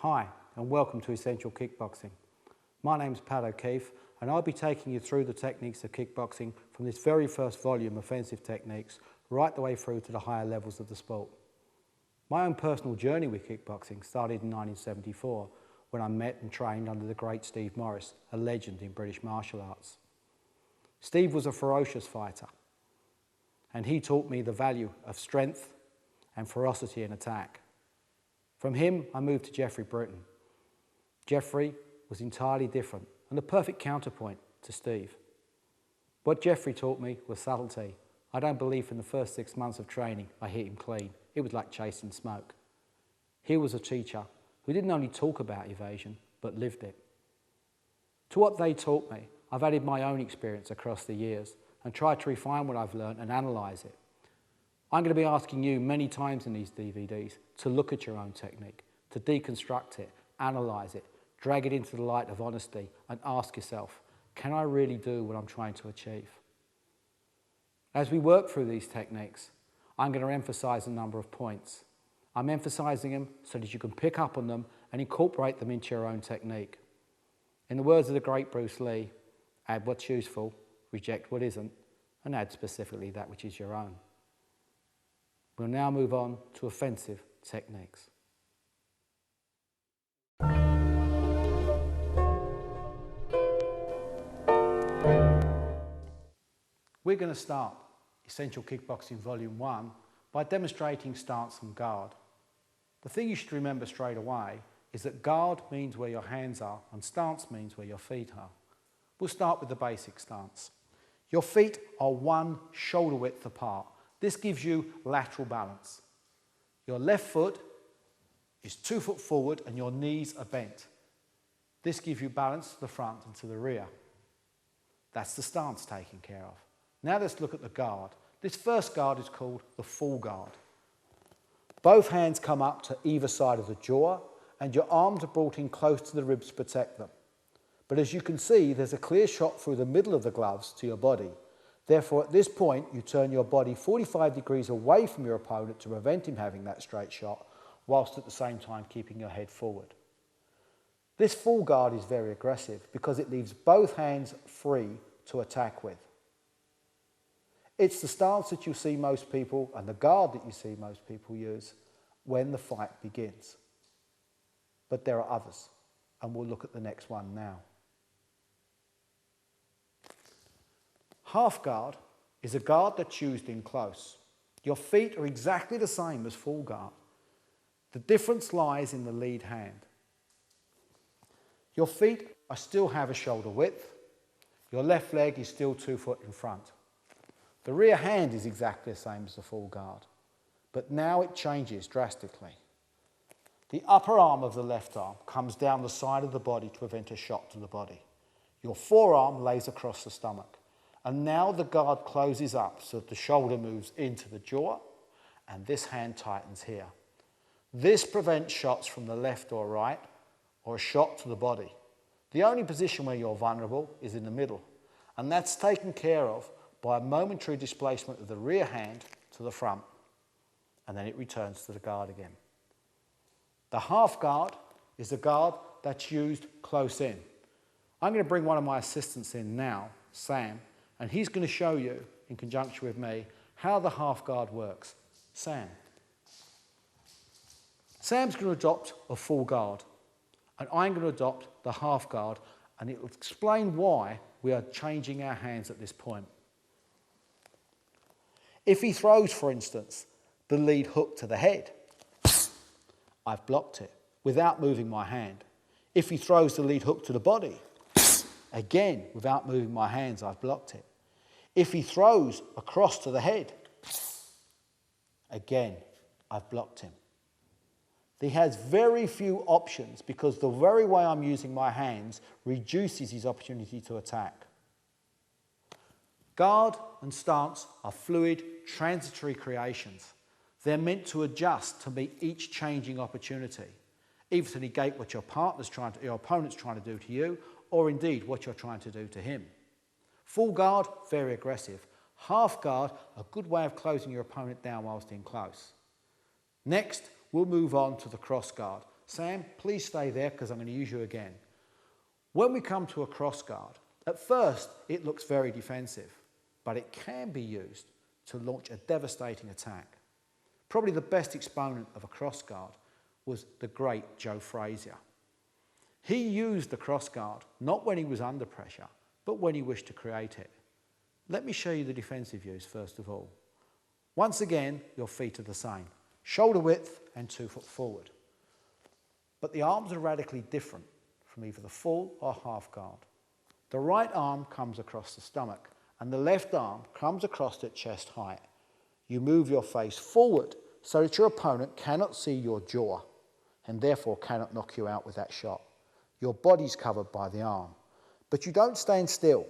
Hi and welcome to Essential Kickboxing. My name's Pat O'Keefe and I'll be taking you through the techniques of kickboxing from this very first volume, offensive techniques, right the way through to the higher levels of the sport. My own personal journey with kickboxing started in 1974 when I met and trained under the great Steve Morris, a legend in British martial arts. Steve was a ferocious fighter and he taught me the value of strength and ferocity in attack. From him, I moved to Geoffrey Britton. Geoffrey was entirely different and the perfect counterpoint to Steve. What Geoffrey taught me was subtlety. I don't believe in the first 6 months of training I hit him clean. It was like chasing smoke. He was a teacher who didn't only talk about evasion, but lived it. To what they taught me, I've added my own experience across the years and tried to refine what I've learned and analyse it. I'm going to be asking you many times in these DVDs to look at your own technique, to deconstruct it, analyse it, drag it into the light of honesty and ask yourself, can I really do what I'm trying to achieve? As we work through these techniques, I'm going to emphasise a number of points. I'm emphasising them so that you can pick up on them and incorporate them into your own technique. In the words of the great Bruce Lee, add what's useful, reject what isn't, and add specifically that which is your own. We'll now move on to offensive techniques. We're going to start Essential Kickboxing Volume 1 by demonstrating stance and guard. The thing you should remember straight away is that guard means where your hands are and stance means where your feet are. We'll start with the basic stance. Your feet are one shoulder width apart. This gives you lateral balance. Your left foot is 2 foot forward and your knees are bent. This gives you balance to the front and to the rear. That's the stance taken care of. Now let's look at the guard. This first guard is called the full guard. Both hands come up to either side of the jaw and your arms are brought in close to the ribs to protect them. But as you can see, there's a clear shot through the middle of the gloves to your body. Therefore, at this point, you turn your body 45 degrees away from your opponent to prevent him having that straight shot, whilst at the same time keeping your head forward. This full guard is very aggressive because it leaves both hands free to attack with. It's the stance that you see most people and the guard that you see most people use when the fight begins. But there are others, and we'll look at the next one now. Half guard is a guard that's used in close. Your feet are exactly the same as full guard. The difference lies in the lead hand. Your feet still have a shoulder width. Your left leg is still 2 foot in front. The rear hand is exactly the same as the full guard, but now it changes drastically. The upper arm of the left arm comes down the side of the body to prevent a shot to the body. Your forearm lays across the stomach. And now the guard closes up so that the shoulder moves into the jaw and this hand tightens here. This prevents shots from the left or right or a shot to the body. The only position where you're vulnerable is in the middle, and that's taken care of by a momentary displacement of the rear hand to the front, and then it returns to the guard again. The half guard is a guard that's used close in. I'm going to bring one of my assistants in now, Sam, and he's going to show you, in conjunction with me, how the half guard works. Sam. Sam's going to adopt a full guard, and I'm going to adopt the half guard, and it will explain why we are changing our hands at this point. If he throws, for instance, the lead hook to the head, I've blocked it without moving my hand. If he throws the lead hook to the body, again, without moving my hands, I've blocked it. If he throws across to the head, again, I've blocked him. He has very few options because the very way I'm using my hands reduces his opportunity to attack. Guard and stance are fluid, transitory creations. They're meant to adjust to meet each changing opportunity, either to negate what your opponent's trying to do to you, or indeed what you're trying to do to him. Full guard, very aggressive. Half guard, a good way of closing your opponent down whilst in close. Next, we'll move on to the cross guard. Sam, please stay there because I'm going to use you again. When we come to a cross guard, at first it looks very defensive, but it can be used to launch a devastating attack. Probably the best exponent of a cross guard was the great Joe Frazier. He used the cross guard not when he was under pressure, but when he wished to create it. Let me show you the defensive use first of all. Once again, your feet are the same. Shoulder width and 2 foot forward. But the arms are radically different from either the full or half guard. The right arm comes across the stomach and the left arm comes across at chest height. You move your face forward so that your opponent cannot see your jaw and therefore cannot knock you out with that shot. Your body's covered by the arm, but you don't stand still.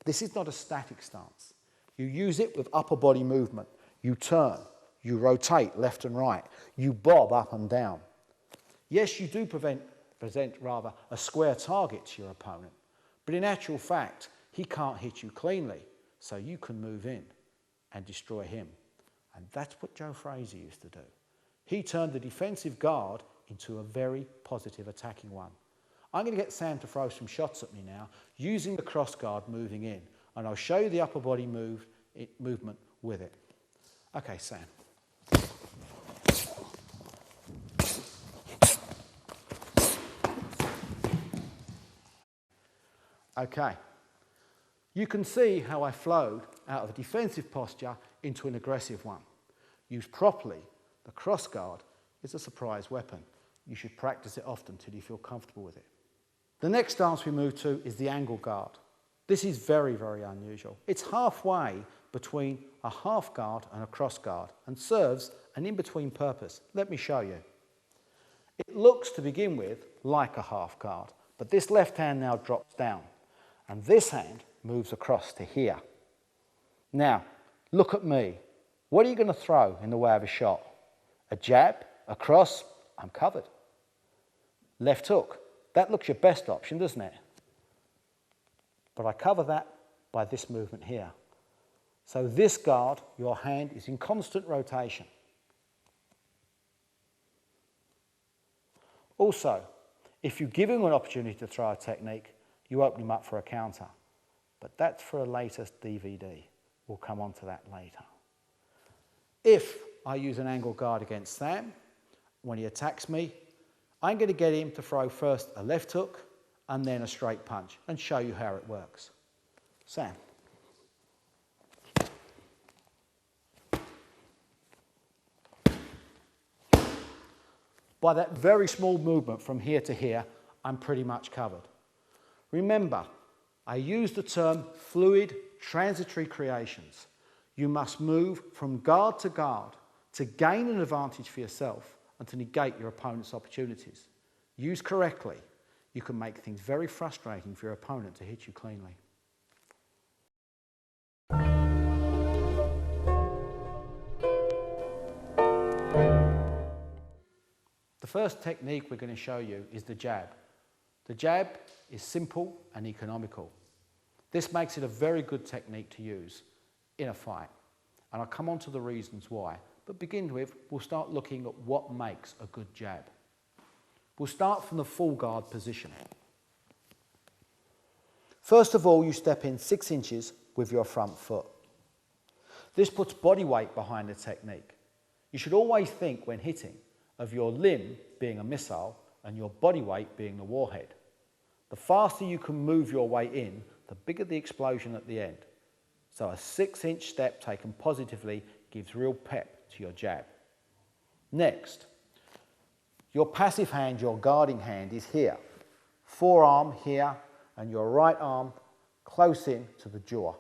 This is not a static stance. You use it with upper body movement. You turn, you rotate left and right, you bob up and down. Yes, you do present a square target to your opponent, but in actual fact, he can't hit you cleanly, so you can move in and destroy him. And that's what Joe Frazier used to do. He turned the defensive guard into a very positive attacking one. I'm going to get Sam to throw some shots at me now, using the cross guard moving in, and I'll show you the upper body movement with it. Okay, Sam. Okay. You can see how I flowed out of a defensive posture into an aggressive one. Used properly, the cross guard is a surprise weapon. You should practice it often till you feel comfortable with it. The next stance we move to is the angle guard. This is very, very unusual. It's halfway between a half guard and a cross guard and serves an in-between purpose. Let me show you. It looks to begin with like a half guard, but this left hand now drops down and this hand moves across to here. Now, look at me. What are you going to throw in the way of a shot? A jab, a cross, I'm covered. Left hook, that looks your best option, doesn't it? But I cover that by this movement here. So this guard, your hand is in constant rotation. Also, if you give him an opportunity to throw a technique, you open him up for a counter. But that's for a later DVD. We'll come on to that later. If I use an angle guard against Sam, when he attacks me, I'm going to get him to throw first a left hook and then a straight punch and show you how it works. Sam. By that very small movement from here to here, I'm pretty much covered. Remember, I use the term fluid transitory creations. You must move from guard to gain an advantage for yourself and to negate your opponent's opportunities. Used correctly, you can make things very frustrating for your opponent to hit you cleanly. The first technique we're going to show you is the jab. The jab is simple and economical. This makes it a very good technique to use in a fight. And I'll come on to the reasons why. But begin with, we'll start looking at what makes a good jab. We'll start from the full guard position. First of all, you step in 6 inches with your front foot. This puts body weight behind the technique. You should always think when hitting of your limb being a missile and your body weight being the warhead. The faster you can move your way in, the bigger the explosion at the end. So a 6-inch step taken positively gives real pep to your jab. Next, your passive hand, your guarding hand is here. Forearm here and your right arm close in to the jaw.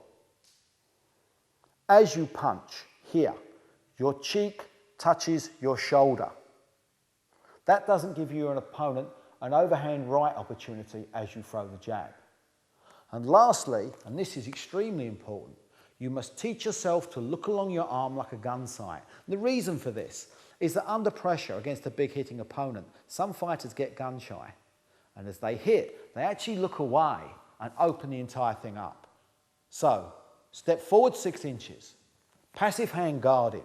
As you punch here, your cheek touches your shoulder. That doesn't give you an opponent an overhand right opportunity as you throw the jab. And lastly, and this is extremely important, you must teach yourself to look along your arm like a gun sight. The reason for this is that under pressure against a big hitting opponent, some fighters get gun shy. And as they hit, they actually look away and open the entire thing up. So, step forward 6 inches, passive hand guarding,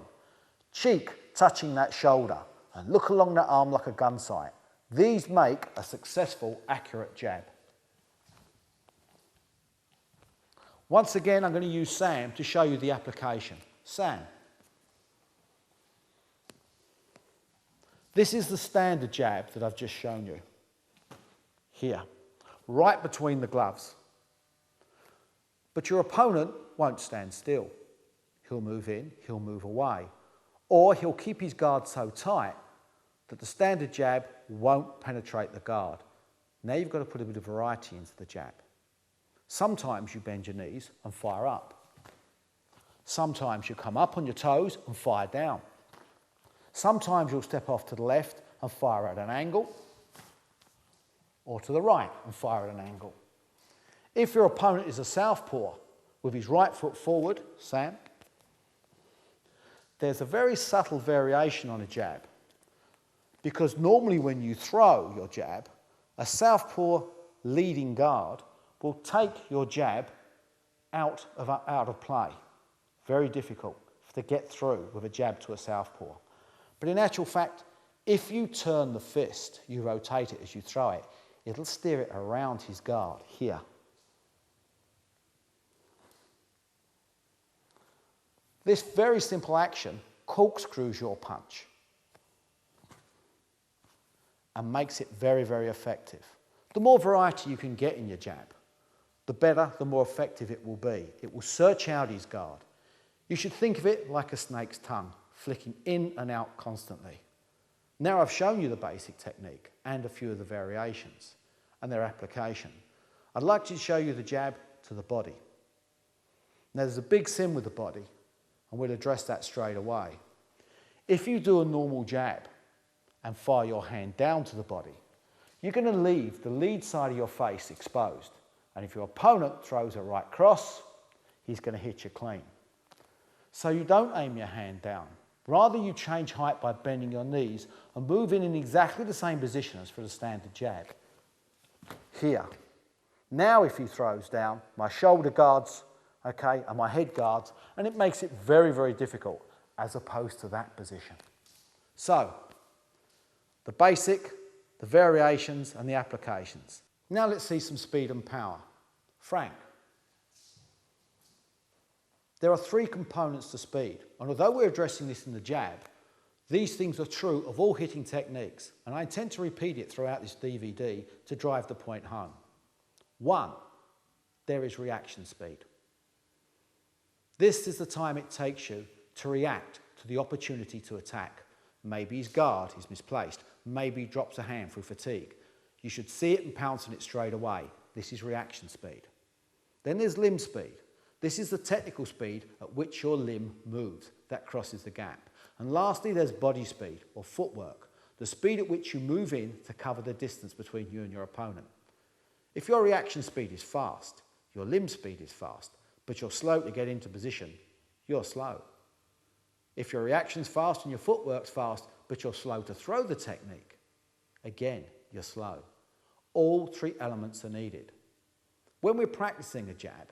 cheek touching that shoulder, and look along that arm like a gun sight. These make a successful, accurate jab. Once again, I'm going to use Sam to show you the application. Sam. This is the standard jab that I've just shown you. Here, right between the gloves. But your opponent won't stand still. He'll move in, he'll move away. Or he'll keep his guard so tight that the standard jab won't penetrate the guard. Now you've got to put a bit of variety into the jab. Sometimes you bend your knees and fire up. Sometimes you come up on your toes and fire down. Sometimes you'll step off to the left and fire at an angle, or to the right and fire at an angle. If your opponent is a southpaw with his right foot forward, Sam, there's a very subtle variation on a jab, because normally when you throw your jab, a southpaw leading guard will take your jab out of play. Very difficult to get through with a jab to a southpaw. But in actual fact, if you turn the fist, you rotate it as you throw it, it'll steer it around his guard, here. This very simple action corkscrews your punch and makes it very, very effective. The more variety you can get in your jab, the better, the more effective it will be. It will search out his guard. You should think of it like a snake's tongue, flicking in and out constantly. Now I've shown you the basic technique and a few of the variations and their application. I'd like to show you the jab to the body. Now there's a big sin with the body, and we'll address that straight away. If you do a normal jab and fire your hand down to the body, you're going to leave the lead side of your face exposed. And if your opponent throws a right cross, he's going to hit you clean. So you don't aim your hand down. Rather, you change height by bending your knees and move in exactly the same position as for the standard jab. Here. Now if he throws down, my shoulder guards, okay, and my head guards, and it makes it very, very difficult as opposed to that position. So, the basic, the variations, and the applications. Now let's see some speed and power. Frank. There are three components to speed, and although we're addressing this in the jab, these things are true of all hitting techniques, and I intend to repeat it throughout this DVD to drive the point home. One, there is reaction speed. This is the time it takes you to react to the opportunity to attack. Maybe his guard is misplaced, maybe he drops a hand through fatigue. You should see it and pounce on it straight away. This is reaction speed. Then there's limb speed. This is the technical speed at which your limb moves. That crosses the gap. And lastly, there's body speed, or footwork, the speed at which you move in to cover the distance between you and your opponent. If your reaction speed is fast, your limb speed is fast, but you're slow to get into position, you're slow. If your reaction's fast and your footwork's fast, but you're slow to throw the technique, again, you're slow. All three elements are needed. When we're practicing a jab,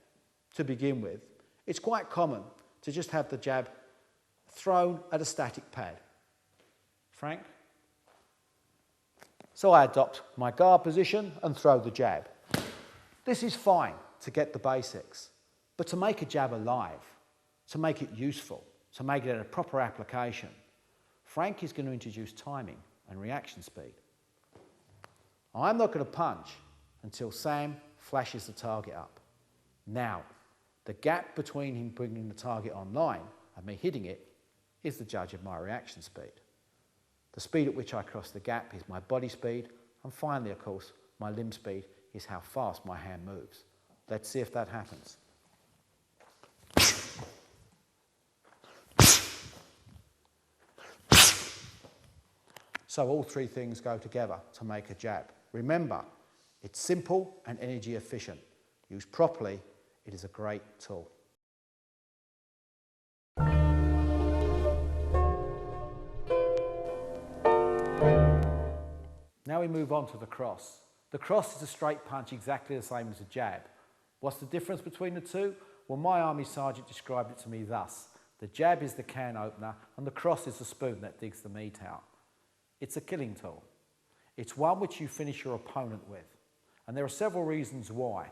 to begin with, it's quite common to just have the jab thrown at a static pad. Frank? So I adopt my guard position and throw the jab. This is fine to get the basics, but to make a jab alive, to make it useful, to make it a proper application, Frank is going to introduce timing and reaction speed. I'm not going to punch until Sam flashes the target up. Now, the gap between him bringing the target online and me hitting it is the judge of my reaction speed. The speed at which I cross the gap is my body speed, and finally, of course, my limb speed is how fast my hand moves. Let's see if that happens. So all three things go together to make a jab. Remember, it's simple and energy efficient. Used properly, it is a great tool. Now we move on to the cross. The cross is a straight punch exactly the same as a jab. What's the difference between the two? Well, my army sergeant described it to me thus. The jab is the can opener and the cross is the spoon that digs the meat out. It's a killing tool. It's one which you finish your opponent with. And there are several reasons why.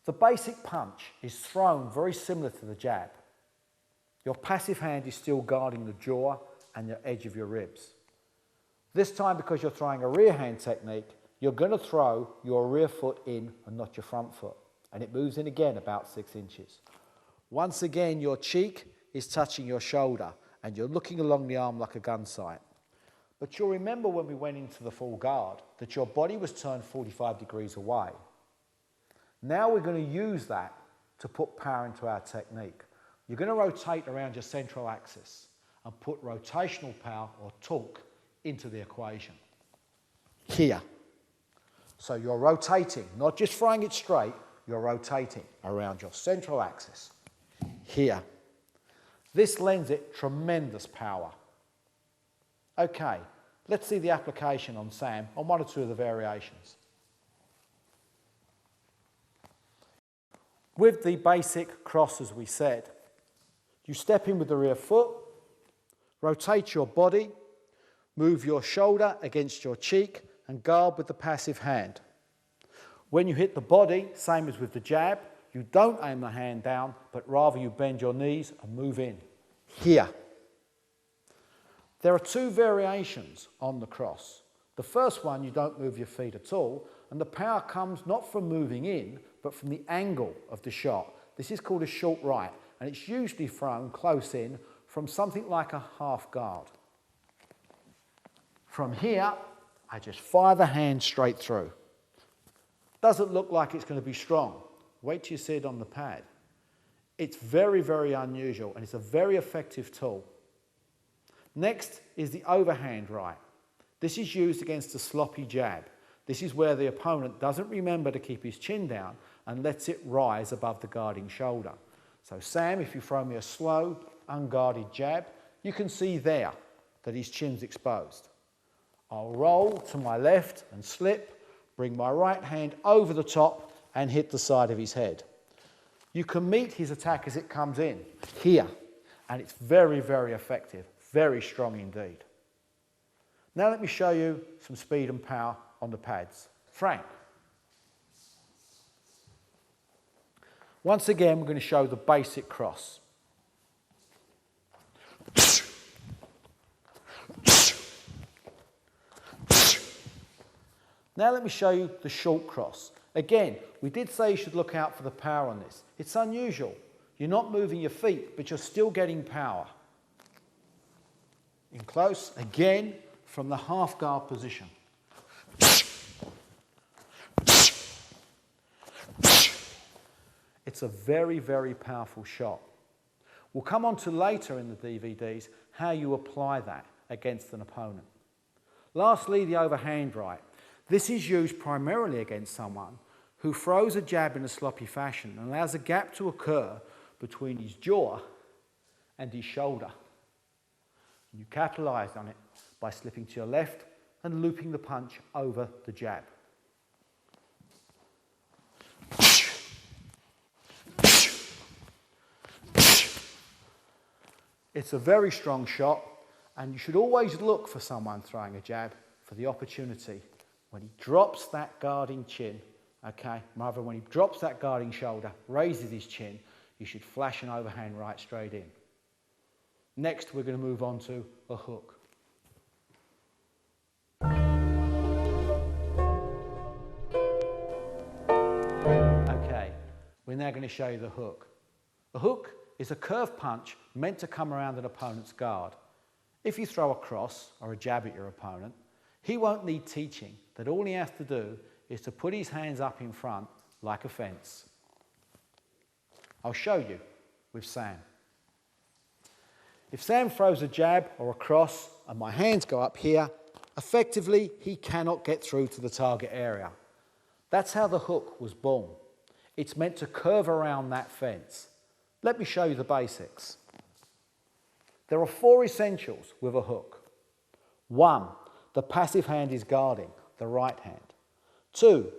The basic punch is thrown very similar to the jab. Your passive hand is still guarding the jaw and the edge of your ribs. This time, because you're throwing a rear hand technique, you're going to throw your rear foot in and not your front foot. And it moves in again about 6 inches. Once again, your cheek is touching your shoulder and you're looking along the arm like a gun sight. But you'll remember when we went into the full guard that your body was turned 45 degrees away. Now we're going to use that to put power into our technique. You're going to rotate around your central axis and put rotational power or torque into the equation. Here. So you're rotating, not just throwing it straight, you're rotating around your central axis. Here. This lends it tremendous power. Okay, let's see the application on Sam on one or two of the variations. With the basic cross, as we said, you step in with the rear foot, rotate your body, move your shoulder against your cheek and guard with the passive hand. When you hit the body, same as with the jab, you don't aim the hand down, but rather you bend your knees and move in. Here. There are two variations on the cross. The first one, you don't move your feet at all, and the power comes not from moving in, but from the angle of the shot. This is called a short right, and it's usually thrown close in from something like a half guard. From here, I just fire the hand straight through. Doesn't look like it's going to be strong. Wait till you see it on the pad. It's very, very unusual, and it's a very effective tool. Next is the overhand right. This is used against a sloppy jab. This is where the opponent doesn't remember to keep his chin down and lets it rise above the guarding shoulder. So Sam, if you throw me a slow, unguarded jab, you can see there that his chin's exposed. I'll roll to my left and slip, bring my right hand over the top and hit the side of his head. You can meet his attack as it comes in, here, and it's very, very effective, very strong indeed. Now let me show you some speed and power on the pads. Frank. Once again, we're going to show the basic cross. Now let me show you the short cross. Again, we did say you should look out for the power on this. It's unusual. You're not moving your feet, but you're still getting power. In close, again, from the half guard position. It's a very, very powerful shot. We'll come on to later in the DVDs how you apply that against an opponent. Lastly, the overhand right. This is used primarily against someone who throws a jab in a sloppy fashion and allows a gap to occur between his jaw and his shoulder. You capitalise on it by slipping to your left and looping the punch over the jab. It's a very strong shot, and you should always look for someone throwing a jab for the opportunity. When he drops that guarding chin, okay, rather when he drops that guarding shoulder, raises his chin, you should flash an overhand right straight in. Next, we're going to move on to a hook. Okay, we're now going to show you the hook. The hook is a curved punch meant to come around an opponent's guard. If you throw a cross or a jab at your opponent, he won't need teaching that all he has to do is to put his hands up in front like a fence. I'll show you with Sam. If Sam throws a jab or a cross and my hands go up here, effectively he cannot get through to the target area. That's how the hook was born. It's meant to curve around that fence. Let me show you the basics. There are 4 essentials with a hook. 1, the passive hand is guarding, the right hand. 2,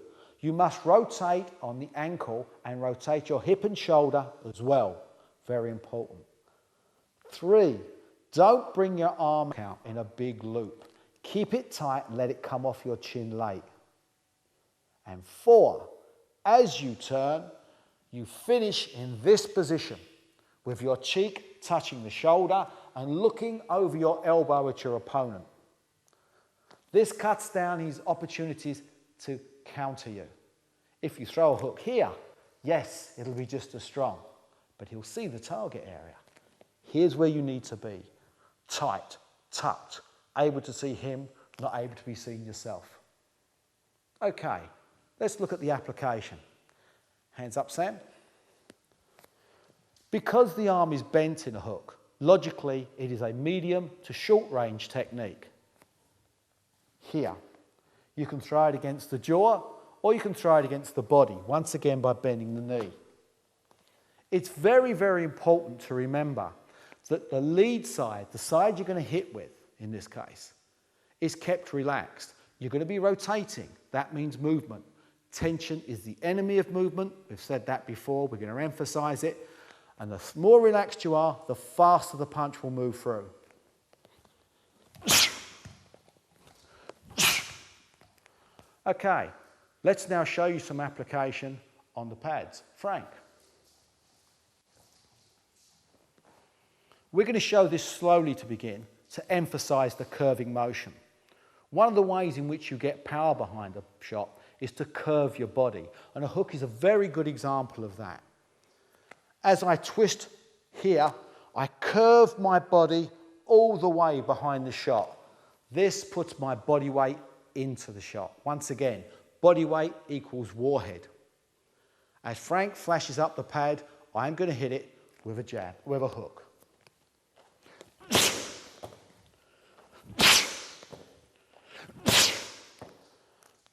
you must rotate on the ankle and rotate your hip and shoulder as well. Very important. 3, don't bring your arm out in a big loop. keep it tight and let it come off your chin late. And 4, as you turn, you finish in this position with your cheek touching the shoulder and looking over your elbow at your opponent. This cuts down his opportunities to counter you. If you throw a hook here, yes, it'll be just as strong, but he'll see the target area. Here's where you need to be. Tight, tucked, able to see him, not able to be seen yourself. Okay, let's look at the application. Hands up, Sam. Because the arm is bent in a hook, logically it is a medium to short range technique. Here, you can throw it against the jaw or you can throw it against the body, once again by bending the knee. It's very, very important to remember that the lead side, the side you're going to hit with in this case, is kept relaxed. You're going to be rotating. That means movement. Tension is the enemy of movement. We've said that before. We're going to emphasize it. And the more relaxed you are, the faster the punch will move through. Okay, let's now show you some application on the pads. Frank. We're going to show this slowly to begin to emphasize the curving motion. One of the ways in which you get power behind a shot is to curve your body, and a hook is a very good example of that. As I twist here, I curve my body all the way behind the shot. This puts my body weight into the shot. Once again, body weight equals warhead. As Frank flashes up the pad, I'm going to hit it with a jab, with a hook.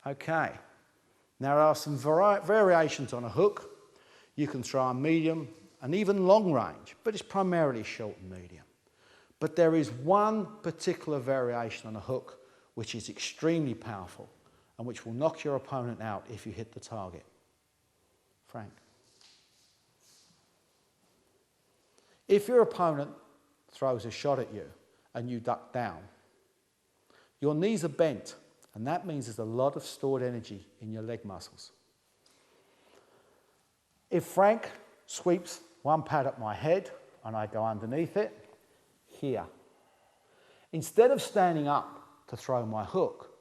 Okay, now there are some variations on a hook. You can throw a medium and even long range, but it's primarily short and medium. But there is one particular variation on a hook which is extremely powerful and which will knock your opponent out if you hit the target. Frank. If your opponent throws a shot at you and you duck down, your knees are bent, and that means there's a lot of stored energy in your leg muscles. If Frank sweeps one pad at my head and I go underneath it, here. Instead of standing up to throw my hook,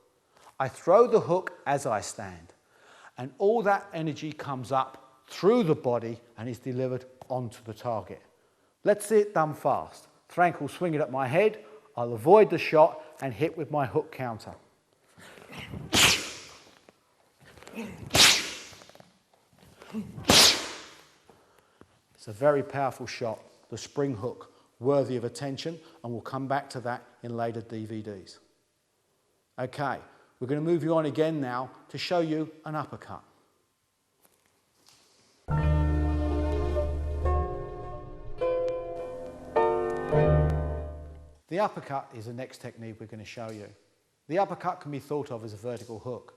I throw the hook as I stand, and all that energy comes up through the body and is delivered onto the target. Let's see it done fast. Frank will swing it at my head, I'll avoid the shot and hit with my hook counter. It's a very powerful shot, the spring hook, worthy of attention, and we'll come back to that in later DVDs. Okay, we're going to move you on again now to show you an uppercut. The uppercut is the next technique we're going to show you. The uppercut can be thought of as a vertical hook.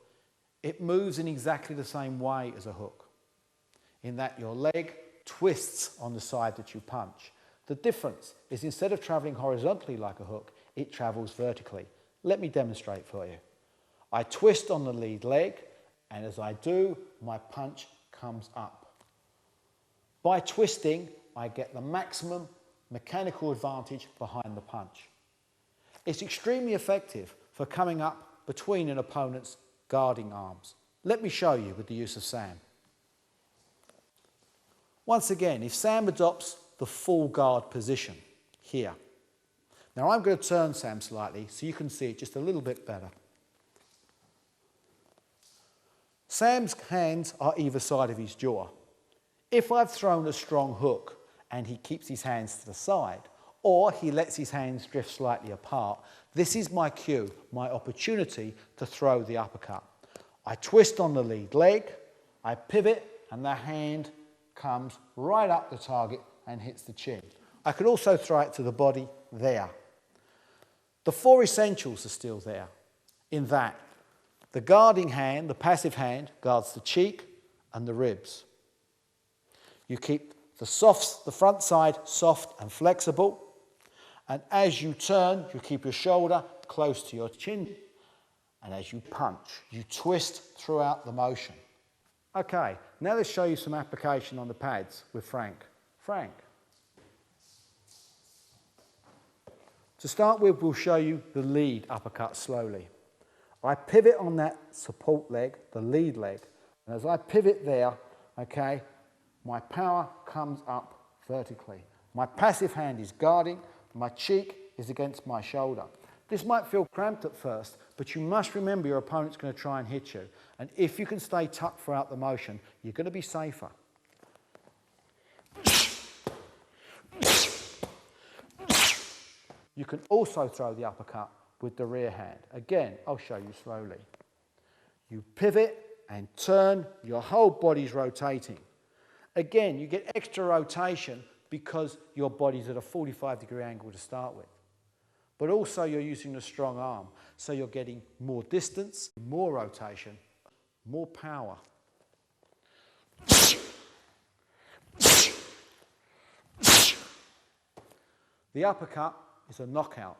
It moves in exactly the same way as a hook, in that your leg twists on the side that you punch. The difference is instead of travelling horizontally like a hook, it travels vertically. Let me demonstrate for you. I twist on the lead leg, and as I do, my punch comes up. By twisting, I get the maximum mechanical advantage behind the punch. It's extremely effective for coming up between an opponent's guarding arms. Let me show you with the use of Sam. Once again, if Sam adopts the full guard position here. Now I'm going to turn Sam slightly so you can see it just a little bit better. Sam's hands are either side of his jaw. If I've thrown a strong hook and he keeps his hands to the side, or he lets his hands drift slightly apart, this is my cue, my opportunity to throw the uppercut. I twist on the lead leg, I pivot, and the hand comes right up the target and hits the chin. I could also throw it to the body there. The 4 essentials are still there, in that the guarding hand, the passive hand, guards the cheek and the ribs. You keep the front side soft and flexible, and as you turn, you keep your shoulder close to your chin. And as you punch, you twist throughout the motion. Okay, now let's show you some application on the pads with Frank. Frank. To start with, we'll show you the lead uppercut slowly. I pivot on that support leg, the lead leg, and as I pivot there, okay, my power comes up vertically. My passive hand is guarding, my cheek is against my shoulder. This might feel cramped at first, but you must remember your opponent's going to try and hit you. And if you can stay tucked throughout the motion, you're going to be safer. You can also throw the uppercut with the rear hand. Again, I'll show you slowly. You pivot and turn, your whole body's rotating. Again, you get extra rotation because your body's at a 45-degree angle to start with. But also you're using a strong arm, so you're getting more distance, more rotation, more power. The uppercut is a knockout.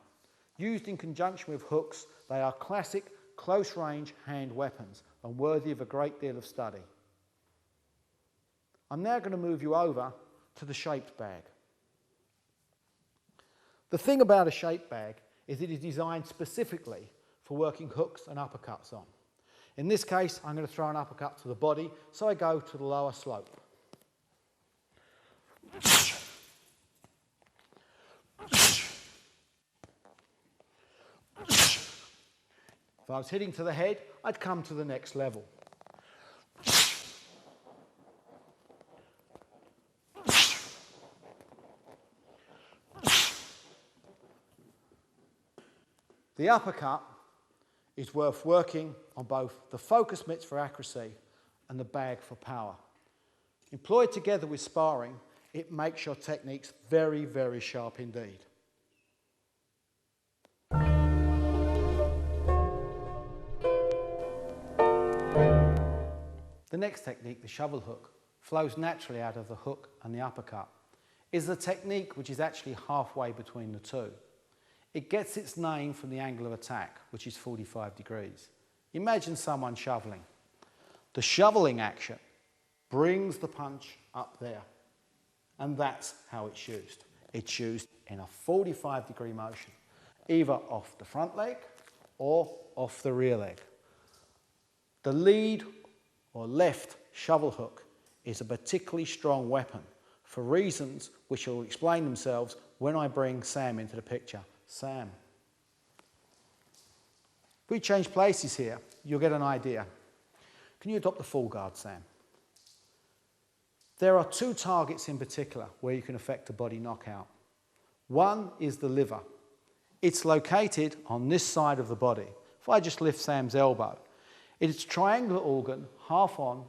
Used in conjunction with hooks, they are classic close-range hand weapons and worthy of a great deal of study. I'm now going to move you over to the shaped bag. The thing about a shaped bag is it is designed specifically for working hooks and uppercuts on. In this case, I'm going to throw an uppercut to the body, so I go to the lower slope. If I was hitting to the head, I'd come to the next level. The uppercut is worth working on both the focus mitts for accuracy and the bag for power. Employed together with sparring, it makes your techniques very, very sharp indeed. The next technique, the shovel hook, flows naturally out of the hook and the uppercut. Is a technique which is actually halfway between the two. It gets its name from the angle of attack, which is 45 degrees. Imagine someone shoveling. The shoveling action brings the punch up there, and that's how it's used. It's used in a 45-degree motion, either off the front leg or off the rear leg. The lead or left shovel hook is a particularly strong weapon for reasons which will explain themselves when I bring Sam into the picture. Sam. If we change places here, you'll get an idea. Can you adopt the full guard, Sam? There are two targets in particular where you can affect a body knockout. One is the liver. It's located on this side of the body. If I just lift Sam's elbow, it's a triangular organ, half on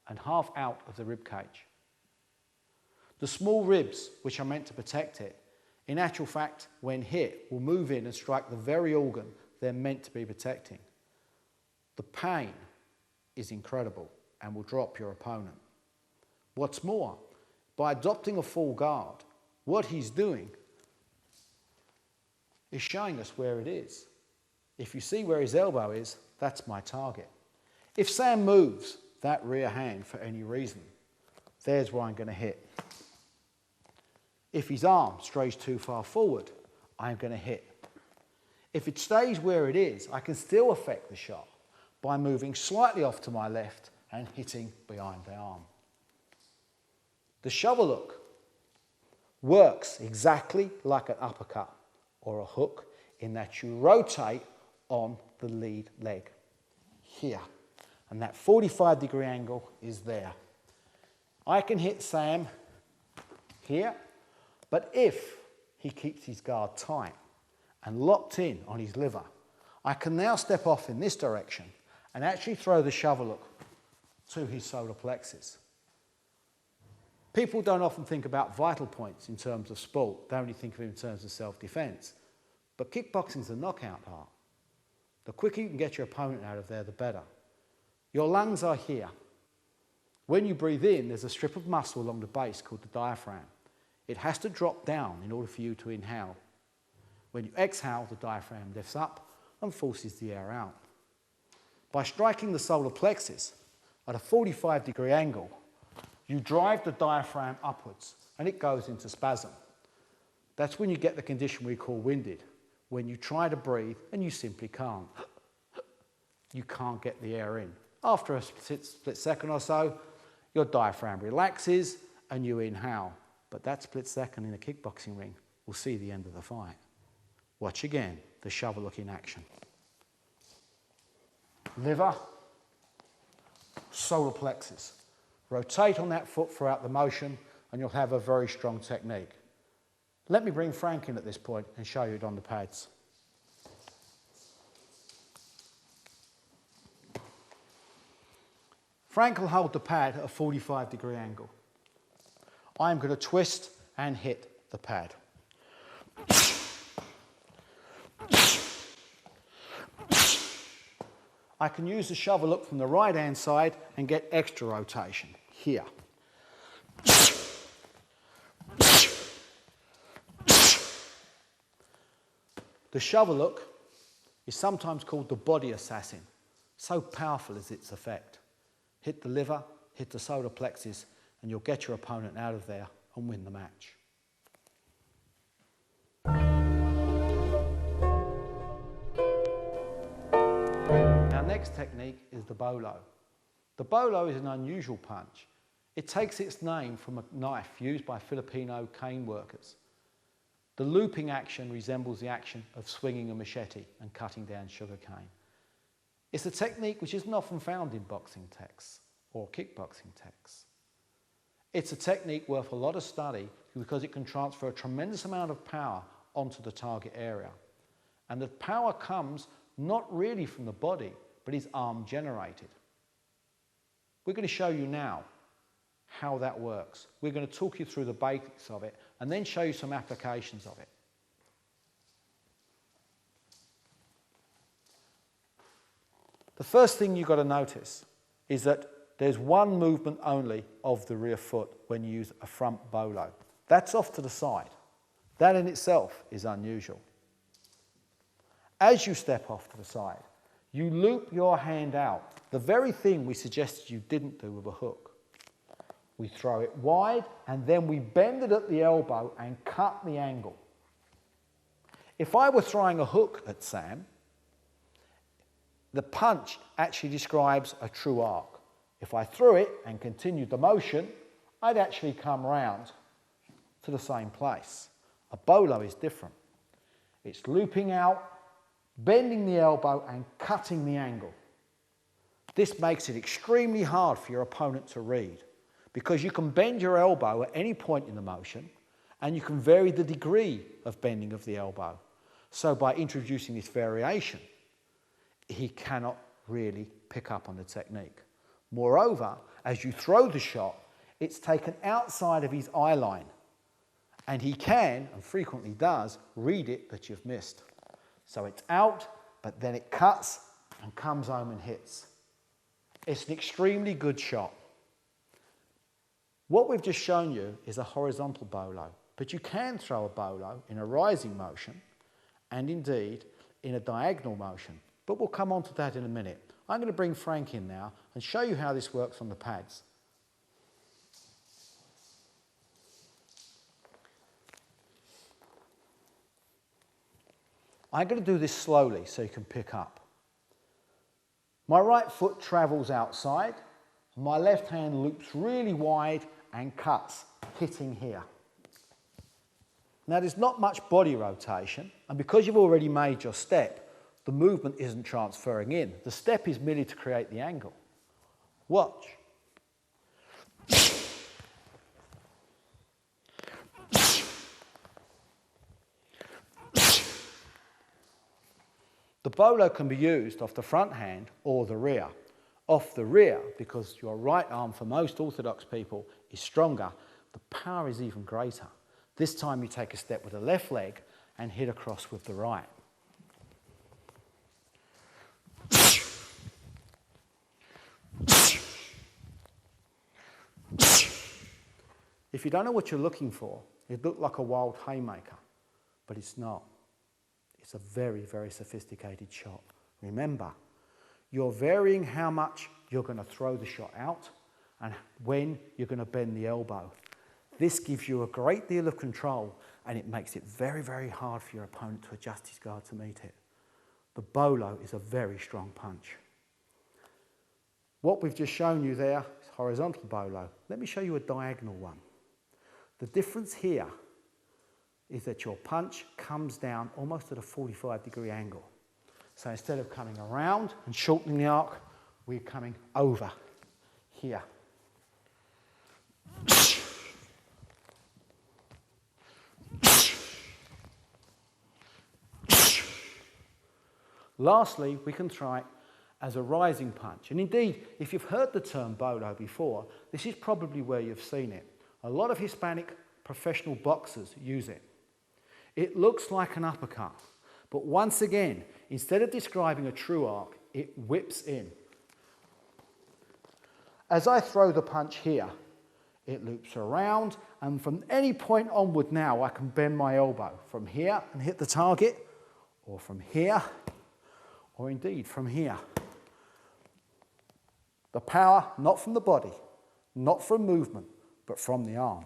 and half out of the rib cage. The small ribs, which are meant to protect it, in actual fact, when hit, will move in and strike the very organ they're meant to be protecting. The pain is incredible and will drop your opponent. What's more, by adopting a full guard, what he's doing is showing us where it is. If you see where his elbow is, that's my target. If Sam moves that rear hand for any reason, there's where I'm going to hit. If his arm strays too far forward, I'm going to hit. If it stays where it is, I can still affect the shot by moving slightly off to my left and hitting behind the arm. The shovel hook works exactly like an uppercut or a hook in that you rotate on the lead leg here, and that 45-degree angle is there. I can hit Sam here, but if he keeps his guard tight and locked in on his liver, I can now step off in this direction and actually throw the shovel hook to his solar plexus. People don't often think about vital points in terms of sport. They only think of it in terms of self-defense. But kickboxing is a knockout art. The quicker you can get your opponent out of there, the better. Your lungs are here. When you breathe in, there's a strip of muscle along the base called the diaphragm. It has to drop down in order for you to inhale. When you exhale, the diaphragm lifts up and forces the air out. By striking the solar plexus at a 45-degree angle, you drive the diaphragm upwards and it goes into spasm. That's when you get the condition we call winded, when you try to breathe and you simply can't. You can't get the air in. After a split second or so, your diaphragm relaxes and you inhale. But that split second in a kickboxing ring will see the end of the fight. Watch again the shovel look in action. Liver, solar plexus. Rotate on that foot throughout the motion and you'll have a very strong technique. Let me bring Frank in at this point and show you it on the pads. Frank will hold the pad at a 45-degree angle. I'm going to twist and hit the pad. I can use the shovel look from the right-hand side and get extra rotation here. The shovel look is sometimes called the body assassin. So powerful is its effect. Hit the liver, hit the solar plexus, and you'll get your opponent out of there and win the match. Our next technique is the Bolo. The Bolo is an unusual punch. It takes its name from a knife used by Filipino cane workers. The looping action resembles the action of swinging a machete and cutting down sugar cane. It's a technique which isn't often found in boxing texts or kickboxing texts. It's a technique worth a lot of study because it can transfer a tremendous amount of power onto the target area. And the power comes not really from the body, but is arm generated. We're going to show you now how that works. We're going to talk you through the basics of it and then show you some applications of it. The first thing you've got to notice is that there's one movement only of the rear foot when you use a front bolo. That's off to the side. That in itself is unusual. As you step off to the side, you loop your hand out, the very thing we suggested you didn't do with a hook. We throw it wide and then we bend it at the elbow and cut the angle. If I were throwing a hook at Sam, the punch actually describes a true arc. If I threw it and continued the motion, I'd actually come round to the same place. A bolo is different. It's looping out, bending the elbow and cutting the angle. This makes it extremely hard for your opponent to read because you can bend your elbow at any point in the motion and you can vary the degree of bending of the elbow. So by introducing this variation, he cannot really pick up on the technique. Moreover, as you throw the shot, it's taken outside of his eye line and he can, and frequently does, read it that you've missed. So it's out, but then it cuts and comes home and hits. It's an extremely good shot. What we've just shown you is a horizontal bolo, but you can throw a bolo in a rising motion and indeed in a diagonal motion. But we'll come on to that in a minute. I'm going to bring Frank in now and show you how this works on the pads. I'm going to do this slowly so you can pick up. My right foot travels outside, and my left hand loops really wide and cuts, hitting here. Now there's not much body rotation, and because you've already made your step, the movement isn't transferring in. The step is merely to create the angle. Watch. The bolo can be used off the front hand or the rear. Off the rear, because your right arm for most orthodox people is stronger, the power is even greater. This time you take a step with the left leg and hit across with the right. If you don't know what you're looking for, it looks like a wild haymaker, but it's not. It's a very, very sophisticated shot. Remember, you're varying how much you're going to throw the shot out and when you're going to bend the elbow. This gives you a great deal of control, and it makes it very, very hard for your opponent to adjust his guard to meet it. The Bolo is a very strong punch. What we've just shown you there is horizontal Bolo. Let me show you a diagonal one. The difference here is that your punch comes down almost at a 45-degree angle. So instead of coming around and shortening the arc, we're coming over here. Lastly, we can try it as a rising punch. And indeed, if you've heard the term Bolo before, this is probably where you've seen it. A lot of Hispanic professional boxers use it. It looks like an uppercut, but once again, instead of describing a true arc, it whips in. As I throw the punch here, it loops around, and from any point onward now, I can bend my elbow from here and hit the target, or from here, or indeed from here. The power, not from the body, not from movement, but from the arm.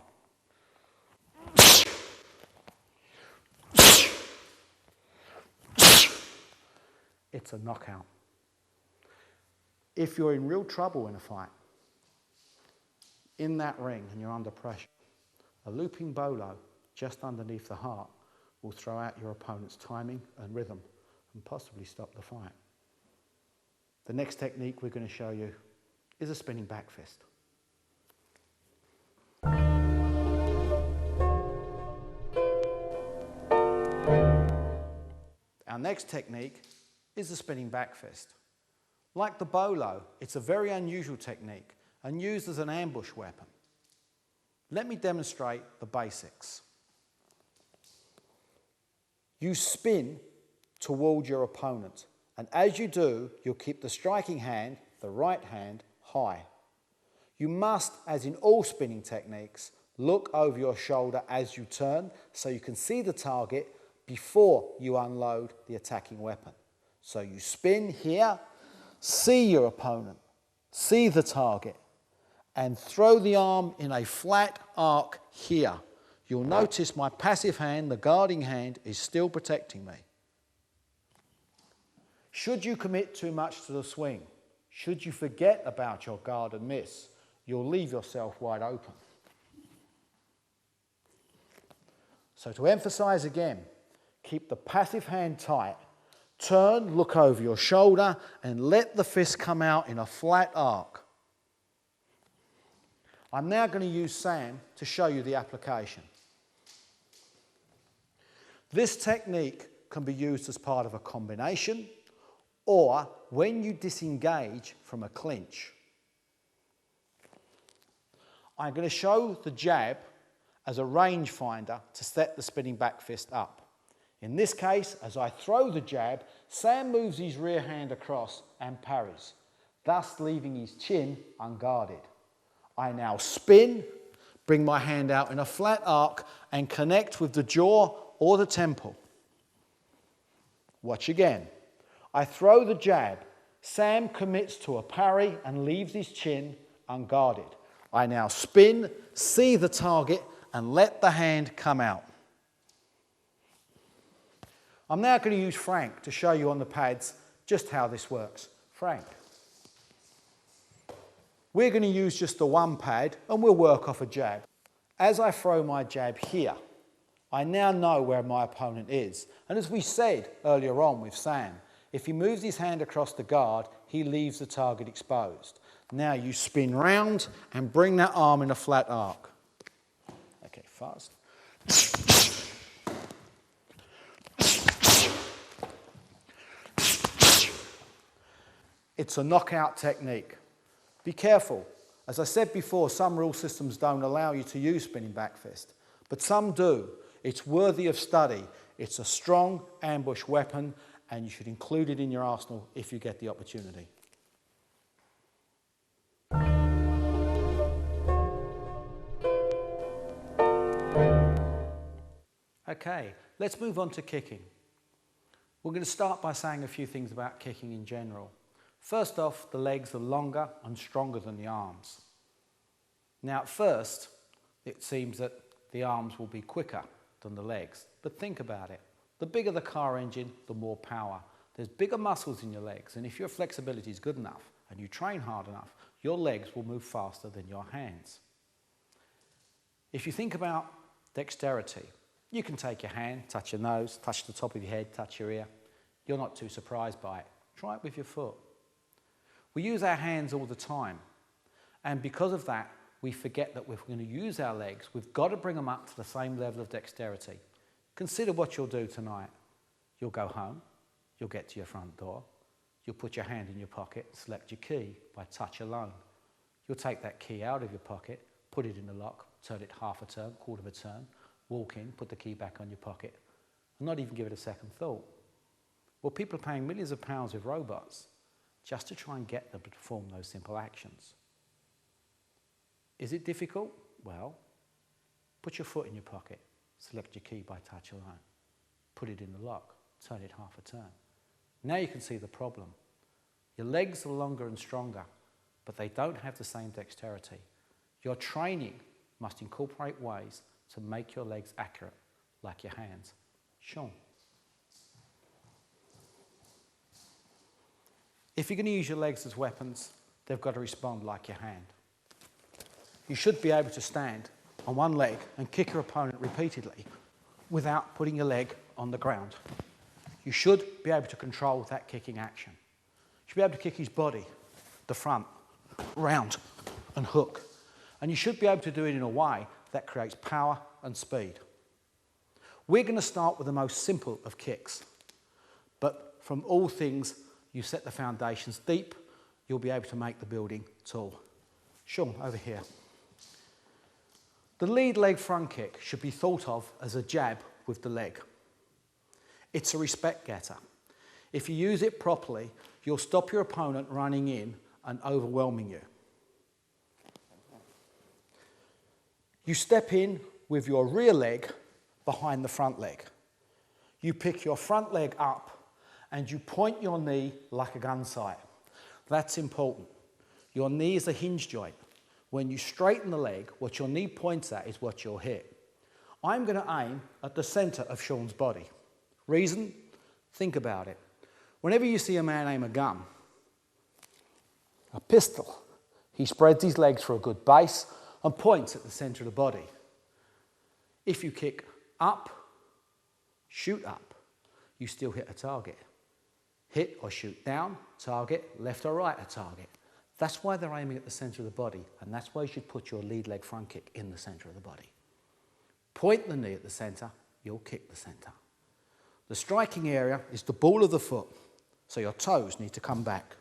It's a knockout. If you're in real trouble in a fight, in that ring and you're under pressure, a looping Bolo just underneath the heart will throw out your opponent's timing and rhythm and possibly stop the fight. The next technique we're going to show you is a spinning back fist. Our next technique is the spinning back fist. Like the Bolo, it's a very unusual technique and used as an ambush weapon. Let me demonstrate the basics. You spin toward your opponent, and as you do, you'll keep the striking hand, the right hand, high. You must, as in all spinning techniques, look over your shoulder as you turn so you can see the target before you unload the attacking weapon. So you spin here, see your opponent, see the target, and throw the arm in a flat arc here. You'll notice my passive hand, the guarding hand, is still protecting me. Should you commit too much to the swing, should you forget about your guard and miss, you'll leave yourself wide open. So to emphasize again, keep the passive hand tight, turn, look over your shoulder, and let the fist come out in a flat arc. I'm now going to use Sam to show you the application. This technique can be used as part of a combination or when you disengage from a clinch. I'm going to show the jab as a rangefinder to set the spinning back fist up. In this case, as I throw the jab, Sam moves his rear hand across and parries, thus leaving his chin unguarded. I now spin, bring my hand out in a flat arc and connect with the jaw or the temple. Watch again. I throw the jab. Sam commits to a parry and leaves his chin unguarded. I now spin, see the target, and let the hand come out. I'm now going to use Frank to show you on the pads just how this works. Frank. We're going to use just the one pad and we'll work off a jab. As I throw my jab here, I now know where my opponent is. And as we said earlier on with Sam, if he moves his hand across the guard, he leaves the target exposed. Now you spin round and bring that arm in a flat arc. Okay, fast. It's a knockout technique. Be careful. As I said before, some rule systems don't allow you to use spinning back fist, but some do. It's worthy of study. It's a strong ambush weapon, and you should include it in your arsenal if you get the opportunity. Okay, let's move on to kicking. We're going to start by saying a few things about kicking in general. First off, the legs are longer and stronger than the arms. Now at first, it seems that the arms will be quicker than the legs, but think about it. The bigger the car engine, the more power. There's bigger muscles in your legs, and if your flexibility is good enough and you train hard enough, your legs will move faster than your hands. If you think about dexterity, you can take your hand, touch your nose, touch the top of your head, touch your ear. You're not too surprised by it. Try it with your foot. We use our hands all the time, and because of that, we forget that if we're going to use our legs, we've got to bring them up to the same level of dexterity. Consider what you'll do tonight. You'll go home, you'll get to your front door, you'll put your hand in your pocket, select your key by touch alone. You'll take that key out of your pocket, put it in the lock, turn it half a turn, quarter of a turn, walk in, put the key back on your pocket, and not even give it a second thought. Well, people are paying millions of pounds with robots just to try and get them to perform those simple actions. Is it difficult? Well, put your foot in your pocket, select your key by touch alone, put it in the lock, turn it half a turn. Now you can see the problem. Your legs are longer and stronger, but they don't have the same dexterity. Your training must incorporate ways to make your legs accurate, like your hands. Sean. If you're going to use your legs as weapons, they've got to respond like your hand. You should be able to stand on one leg and kick your opponent repeatedly without putting your leg on the ground. You should be able to control that kicking action. You should be able to kick his body, the front, round and hook. And you should be able to do it in a way that creates power and speed. We're going to start with the most simple of kicks. But from all things, you set the foundations deep, you'll be able to make the building tall. Sean, over here. The lead leg front kick should be thought of as a jab with the leg. It's a respect getter. If you use it properly, you'll stop your opponent running in and overwhelming you. You step in with your rear leg behind the front leg. You pick your front leg up and you point your knee like a gun sight. That's important. Your knee is a hinge joint. When you straighten the leg, what your knee points at is what you'll hit. I'm going to aim at the centre of Sean's body. Reason? Think about it. Whenever you see a man aim a gun, a pistol, he spreads his legs for a good base and points at the centre of the body. If you kick up, shoot up, you still hit a target. Hit or shoot down, target, left or right, a target. That's why they're aiming at the centre of the body, and that's why you should put your lead leg front kick in the centre of the body. Point the knee at the centre, you'll kick the centre. The striking area is the ball of the foot, so your toes need to come back.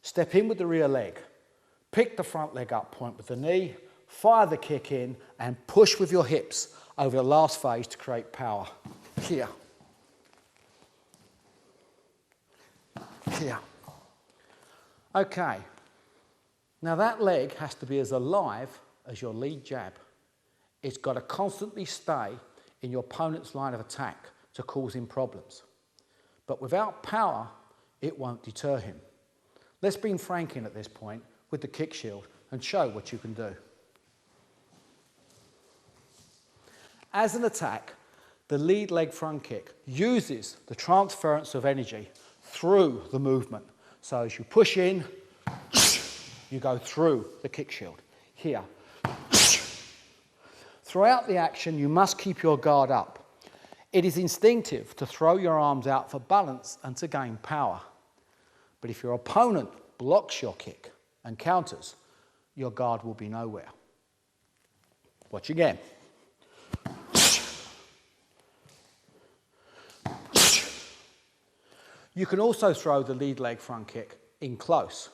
Step in with the rear leg. Pick the front leg up, point with the knee, fire the kick in, and push with your hips over the last phase to create power. Here. Here. Okay. Now that leg has to be as alive as your lead jab. It's got to constantly stay in your opponent's line of attack to cause him problems. But without power, it won't deter him. Let's bring Frank in at this point with the kick shield and show what you can do. As an attack, the lead leg front kick uses the transference of energy through the movement. So as you push in, you go through the kick shield. Here. Throughout the action, you must keep your guard up. It is instinctive to throw your arms out for balance and to gain power. But if your opponent blocks your kick and counters, your guard will be nowhere. Watch again. You can also throw the lead leg front kick in close.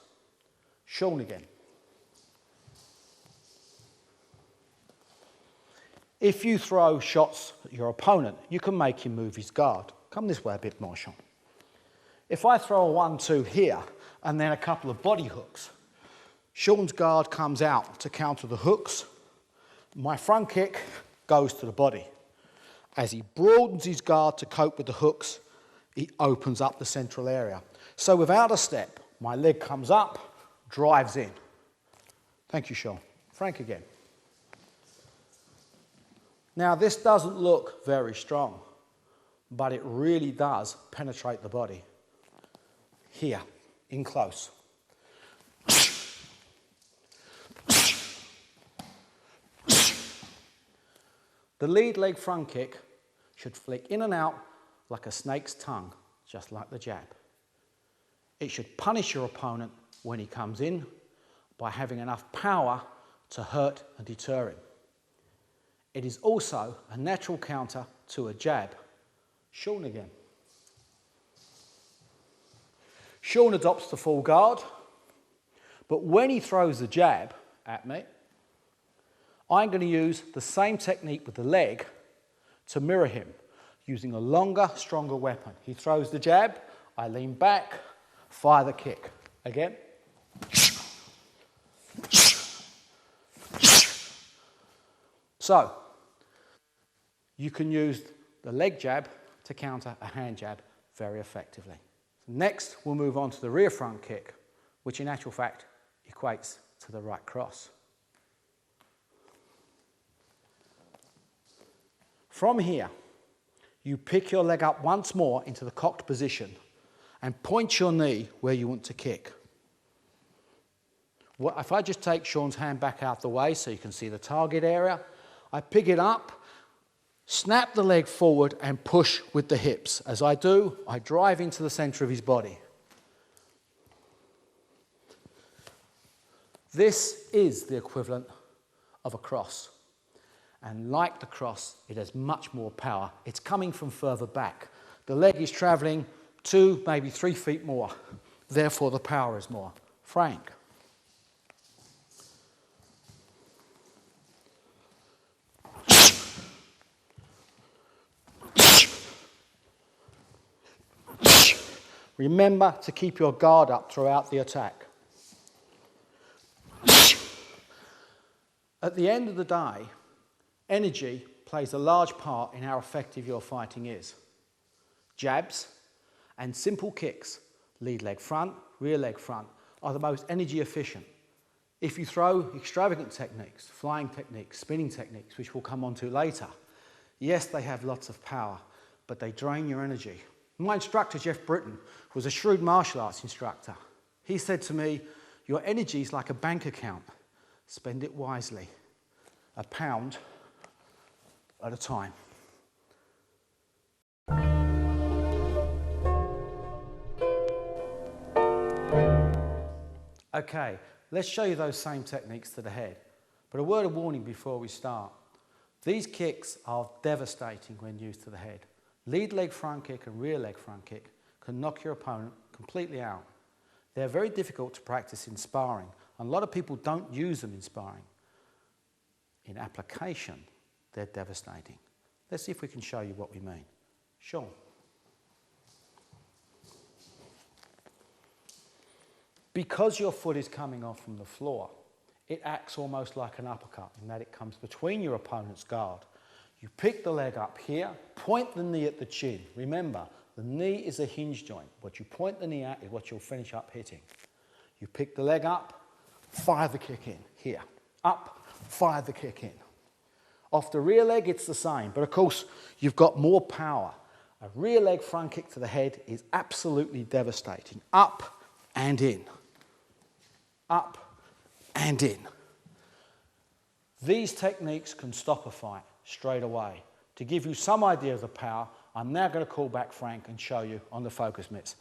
Sean again. If you throw shots at your opponent, you can make him move his guard. Come this way a bit more, Sean. If I throw a 1-2 here and then a couple of body hooks, Sean's guard comes out to counter the hooks. My front kick goes to the body. As he broadens his guard to cope with the hooks, he opens up the central area. So without a step, my leg comes up, drives in. Thank you, Sean. Frank again. Now, this doesn't look very strong, but it really does penetrate the body. Here, in close. The lead leg front kick should flick in and out like a snake's tongue, just like the jab. It should punish your opponent when he comes in by having enough power to hurt and deter him. It is also a natural counter to a jab. Sean again. Sean adopts the full guard, but when he throws the jab at me, I'm going to use the same technique with the leg to mirror him, using a longer, stronger weapon. He throws the jab, I lean back, fire the kick. Again. So, you can use the leg jab to counter a hand jab very effectively. Next, we'll move on to the rear front kick, which in actual fact equates to the right cross. From here, you pick your leg up once more into the cocked position and point your knee where you want to kick. If I just take Sean's hand back out the way so you can see the target area, I pick it up, snap the leg forward and push with the hips. As I do, I drive into the center of his body. This is the equivalent of a cross. And like the cross, it has much more power. It's coming from further back. The leg is traveling 2, maybe 3 feet more. Therefore, the power is more. Frank. Remember to keep your guard up throughout the attack. At the end of the day, energy plays a large part in how effective your fighting is. Jabs and simple kicks, lead leg front, rear leg front, are the most energy efficient. If you throw extravagant techniques, flying techniques, spinning techniques, which we'll come on to later, yes, they have lots of power, but they drain your energy. My instructor, Jeff Britton, was a shrewd martial arts instructor. He said to me, your energy is like a bank account. Spend it wisely. A pound at a time. Okay, let's show you those same techniques to the head. But a word of warning before we start. These kicks are devastating when used to the head. Lead leg front kick and rear leg front kick can knock your opponent completely out. They're very difficult to practice in sparring, and a lot of people don't use them in sparring. In application, they're devastating. Let's see if we can show you what we mean. Sean. Because your foot is coming off from the floor, it acts almost like an uppercut in that it comes between your opponent's guard. You pick the leg up here, point the knee at the chin. Remember, the knee is a hinge joint. What you point the knee at is what you'll finish up hitting. You pick the leg up, fire the kick in, here. Up, fire the kick in. Off the rear leg, it's the same, but of course, you've got more power. A rear leg front kick to the head is absolutely devastating. Up and in. Up and in. These techniques can stop a fight straight away. To give you some idea of the power, I'm now going to call back Frank and show you on the focus mitts.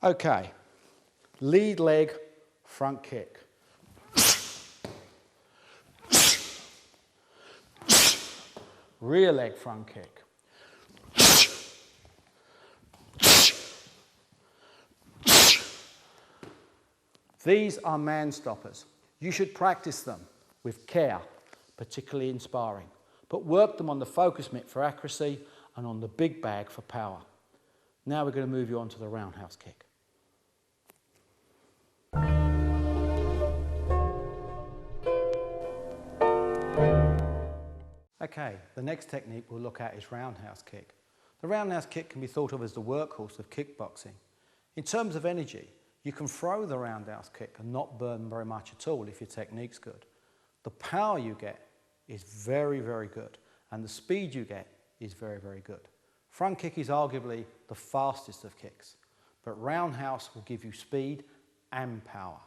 Okay, lead leg front kick. Rear leg front kick. These are man stoppers. You should practice them with care, particularly in sparring, but work them on the focus mitt for accuracy and on the big bag for power. Now we're going to move you on to the roundhouse kick. Okay, the next technique we'll look at is roundhouse kick. The roundhouse kick can be thought of as the workhorse of kickboxing. In terms of energy, you can throw the roundhouse kick and not burn very much at all if your technique's good. The power you get is very, very good, and the speed you get is very, very good. Front kick is arguably the fastest of kicks, but roundhouse will give you speed and power.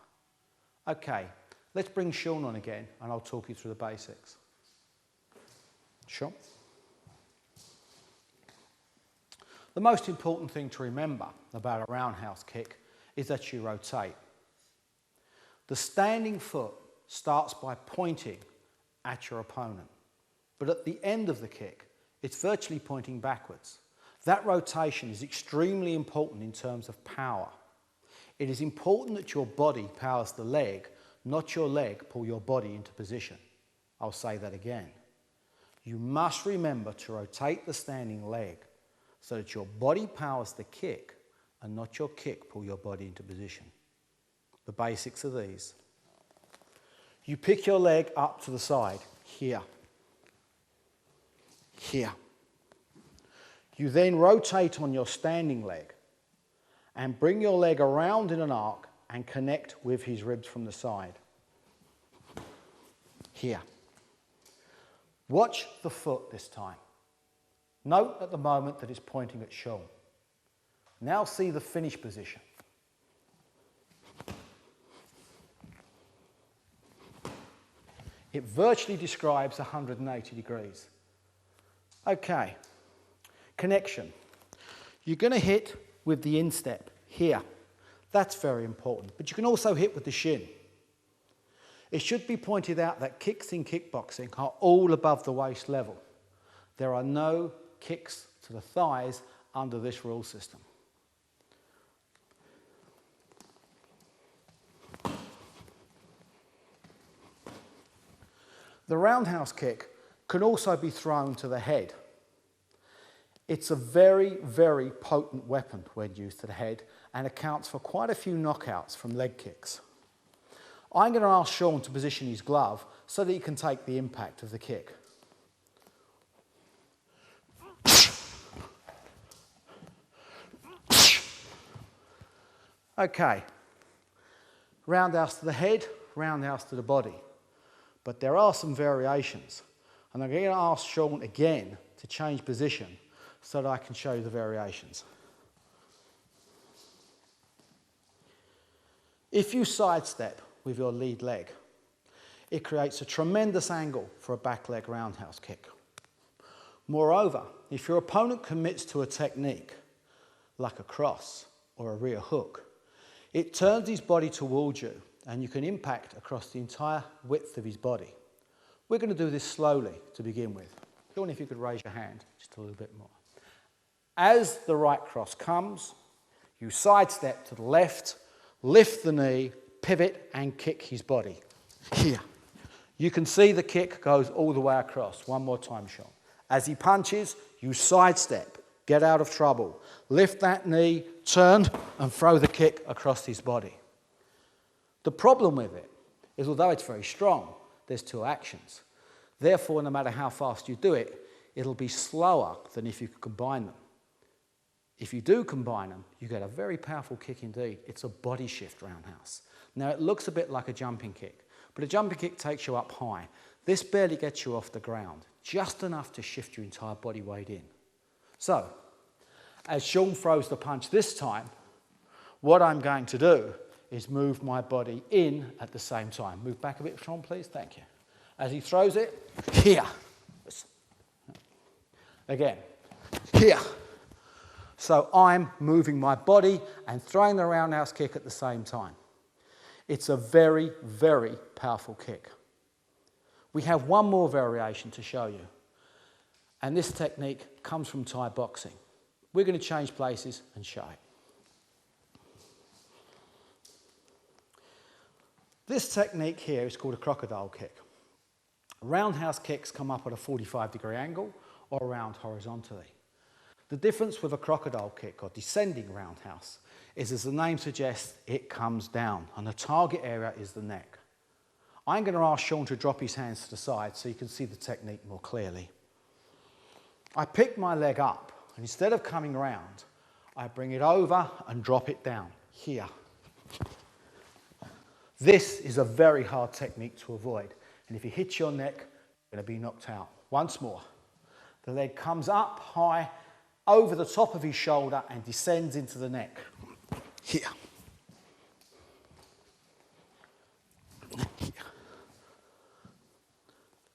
Okay, let's bring Sean on again and I'll talk you through the basics. Sean? The most important thing to remember about a roundhouse kick is that you rotate. The standing foot starts by pointing at your opponent, but at the end of the kick, it's virtually pointing backwards. That rotation is extremely important in terms of power. It is important that your body powers the leg, not your leg pull your body into position. I'll say that again. You must remember to rotate the standing leg so that your body powers the kick and not your kick pull your body into position. The basics are these. You pick your leg up to the side, here, here. You then rotate on your standing leg and bring your leg around in an arc and connect with his ribs from the side, here. Watch the foot this time. Note at the moment that it's pointing at Sean. Now see the finish position. It virtually describes 180 degrees. Okay, connection. You're going to hit with the instep here. That's very important, but you can also hit with the shin. It should be pointed out that kicks in kickboxing are all above the waist level. There are no kicks to the thighs under this rule system. The roundhouse kick can also be thrown to the head. It's a very, very potent weapon when used to the head and accounts for quite a few knockouts from leg kicks. I'm going to ask Sean to position his glove so that he can take the impact of the kick. Okay, roundhouse to the head, roundhouse to the body. But there are some variations, and I'm going to ask Sean again to change position so that I can show you the variations. If you sidestep with your lead leg, it creates a tremendous angle for a back leg roundhouse kick. Moreover, if your opponent commits to a technique, like a cross or a rear hook, it turns his body towards you and you can impact across the entire width of his body. We're going to do this slowly to begin with. Sean, if you could raise your hand just a little bit more. As the right cross comes, you sidestep to the left, lift the knee, pivot and kick his body. Here. You can see the kick goes all the way across. One more time, Sean. As he punches, you sidestep, get out of trouble. Lift that knee, turn and throw the kick across his body. The problem with it is although it's very strong, there's two actions. Therefore, no matter how fast you do it, it'll be slower than if you could combine them. If you do combine them, you get a very powerful kick indeed. It's a body shift roundhouse. Now, it looks a bit like a jumping kick, but a jumping kick takes you up high. This barely gets you off the ground, just enough to shift your entire body weight in. So, as Sean throws the punch this time, what I'm going to do is move my body in at the same time. Move back a bit, Sean, please. Thank you. As he throws it, here. Again, here. So I'm moving my body and throwing the roundhouse kick at the same time. It's a very, very powerful kick. We have one more variation to show you. And this technique comes from Thai boxing. We're going to change places and show it. This technique here is called a crocodile kick. Roundhouse kicks come up at a 45-degree angle or around horizontally. The difference with a crocodile kick or descending roundhouse is, as the name suggests, it comes down and the target area is the neck. I'm going to ask Sean to drop his hands to the side so you can see the technique more clearly. I pick my leg up, and instead of coming round, I bring it over and drop it down, here. This is a very hard technique to avoid, and if you hit your neck, you're going to be knocked out. Once more. The leg comes up high, over the top of his shoulder, and descends into the neck. Here. Here.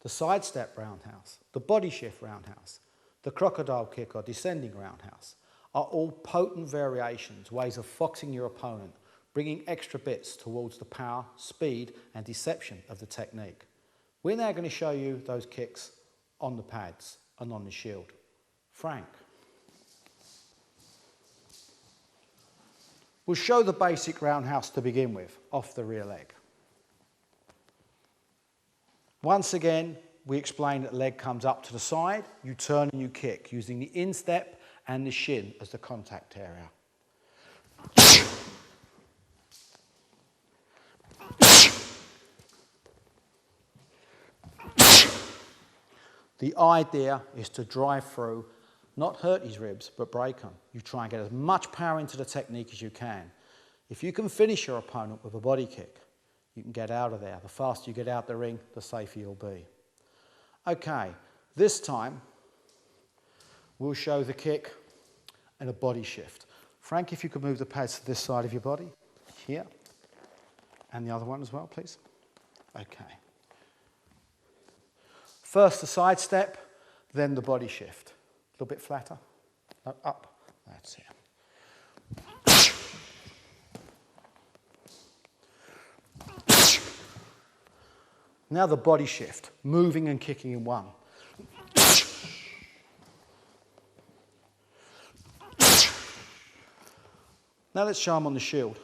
The sidestep roundhouse, the body shift roundhouse, the crocodile kick or descending roundhouse are all potent variations, ways of foxing your opponent, bringing extra bits towards the power, speed, and deception of the technique. We're now going to show you those kicks on the pads and on the shield. Frank. We'll show the basic roundhouse to begin with, off the rear leg. Once again, we explain that the leg comes up to the side, you turn and you kick, using the instep and the shin as the contact area. The idea is to drive through, not hurt his ribs, but break them. You try and get as much power into the technique as you can. If you can finish your opponent with a body kick, you can get out of there. The faster you get out the ring, the safer you'll be. Okay, this time, we'll show the kick and a body shift. Frank, if you could move the pads to this side of your body, here, and the other one as well, please. Okay. First the side step, then the body shift. A little bit flatter. No, up. That's it. Now the body shift, moving and kicking in one. Now let's show them on the shield.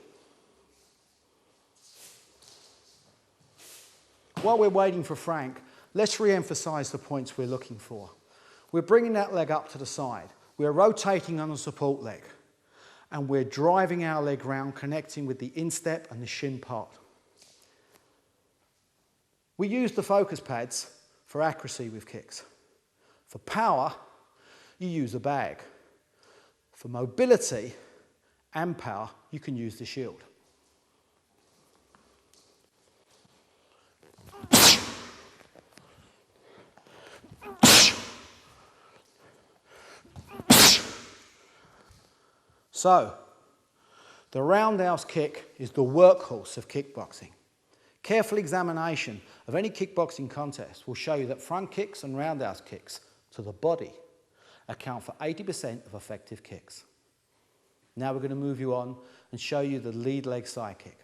While we're waiting for Frank, let's re-emphasize the points we're looking for. We're bringing that leg up to the side. We're rotating on the support leg. And we're driving our leg round, connecting with the instep and the shin part. We use the focus pads for accuracy with kicks. For power, you use a bag. For mobility and power, you can use the shield. So, the roundhouse kick is the workhorse of kickboxing. Careful examination of any kickboxing contest will show you that front kicks and roundhouse kicks to the body account for 80% of effective kicks. Now we're going to move you on and show you the lead leg side kick.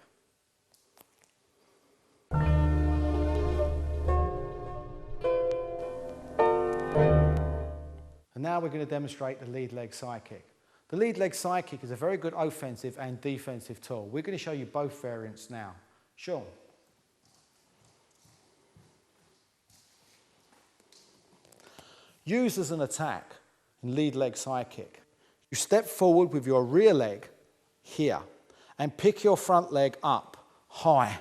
And now we're going to demonstrate the lead leg side kick. The lead leg side kick is a very good offensive and defensive tool. We're going to show you both variants now. Sean. Used as an attack in lead leg side kick, you step forward with your rear leg here and pick your front leg up high.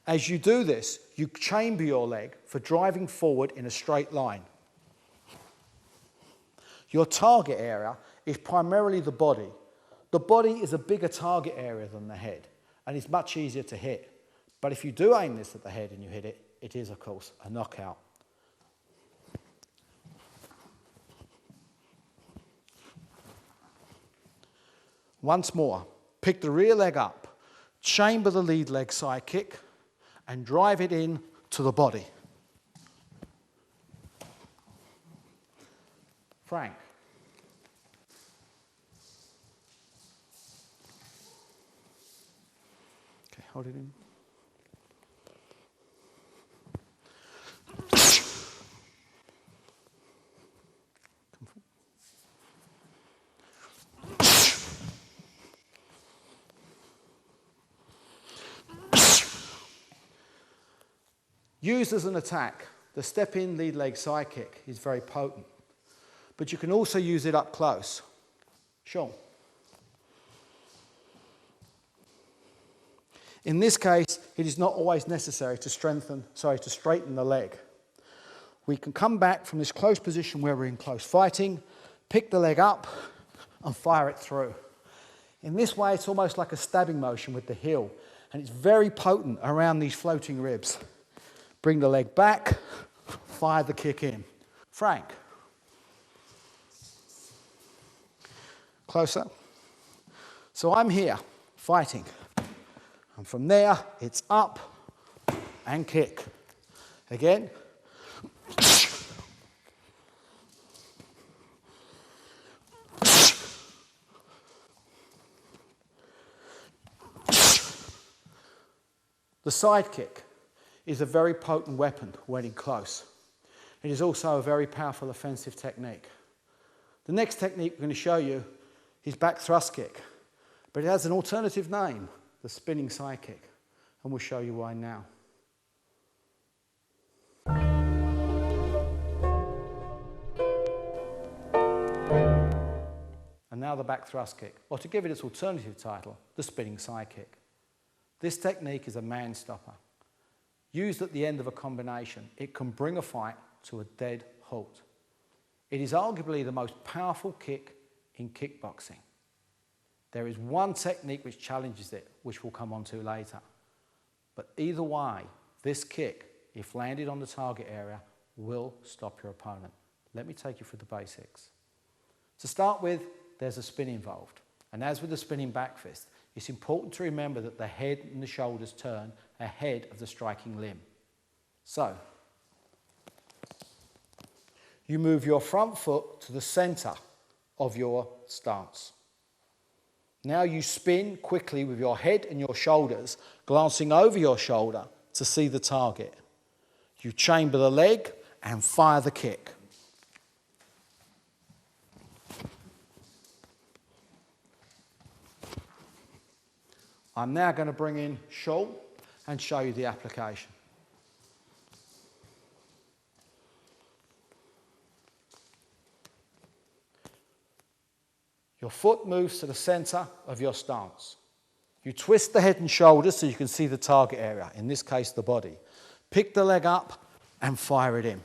As you do this, you chamber your leg for driving forward in a straight line. Your target area is primarily the body. The body is a bigger target area than the head and it's much easier to hit. But if you do aim this at the head and you hit it, it is, of course, a knockout. Once more, pick the rear leg up, chamber the lead leg side kick, and drive it in to the body. Frank. Okay, hold it in. Used as an attack, the step-in lead leg side kick is very potent, but you can also use it up close. Sean. In this case, it is not always necessary to straighten the leg. We can come back from this close position where we're in close fighting, pick the leg up and fire it through. In this way, it's almost like a stabbing motion with the heel, and it's very potent around these floating ribs. Bring the leg back, fire the kick in. Frank. Closer. So I'm here, fighting. And from there, it's up and kick. Again. The side kick is a very potent weapon when in close. It is also a very powerful offensive technique. The next technique we're going to show you is back thrust kick, but it has an alternative name, the spinning side kick, and we'll show you why now. And now the back thrust kick, or to give it its alternative title, the spinning side kick. This technique is a man stopper. Used at the end of a combination, it can bring a fight to a dead halt. It is arguably the most powerful kick in kickboxing. There is one technique which challenges it, which we'll come on to later. But either way, this kick, if landed on the target area, will stop your opponent. Let me take you through the basics. To start with, there's a spin involved. And as with the spinning back fist, it's important to remember that the head and the shoulders turn ahead of the striking limb. So, you move your front foot to the center of your stance. Now you spin quickly with your head and your shoulders, glancing over your shoulder to see the target. You chamber the leg and fire the kick. I'm now going to bring in Shaw and show you the application. Your foot moves to the center of your stance. You twist the head and shoulders so you can see the target area, in this case the body. Pick the leg up and fire it in.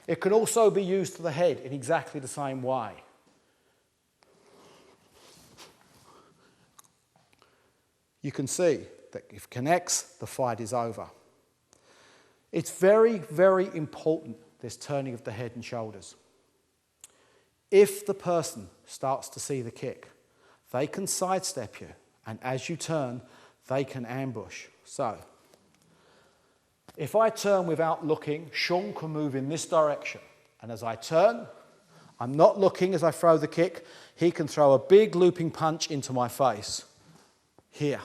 It can also be used to the head in exactly the same way. You can see that if it connects, the fight is over. It's very, very important, this turning of the head and shoulders. If the person starts to see the kick, they can sidestep you, and as you turn, they can ambush. So, if I turn without looking, Sean can move in this direction, and as I turn, I'm not looking as I throw the kick, he can throw a big looping punch into my face. Here.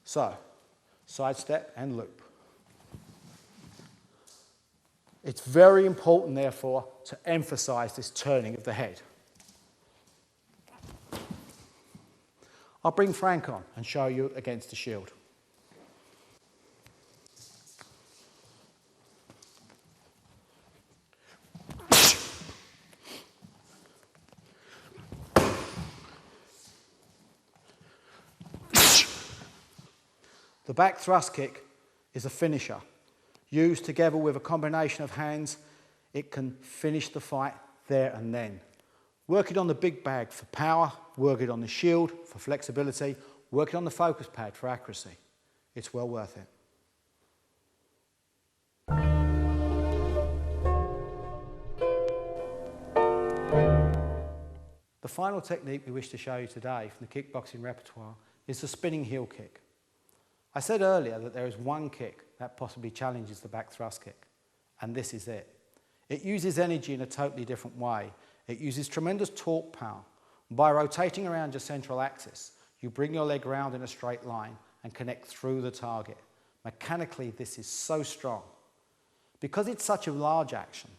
So, sidestep and loop. It's very important, therefore, to emphasize this turning of the head. I'll bring Frank on and show you against the shield. The back thrust kick is a finisher. Used together with a combination of hands, it can finish the fight there and then. Work it on the big bag for power, work it on the shield for flexibility, work it on the focus pad for accuracy. It's well worth it. The final technique we wish to show you today from the kickboxing repertoire is the spinning heel kick. I said earlier that there is one kick that possibly challenges the back thrust kick, and this is it. It uses energy in a totally different way. It uses tremendous torque power. By rotating around your central axis, you bring your leg round in a straight line and connect through the target. Mechanically, this is so strong. Because it's such a large action,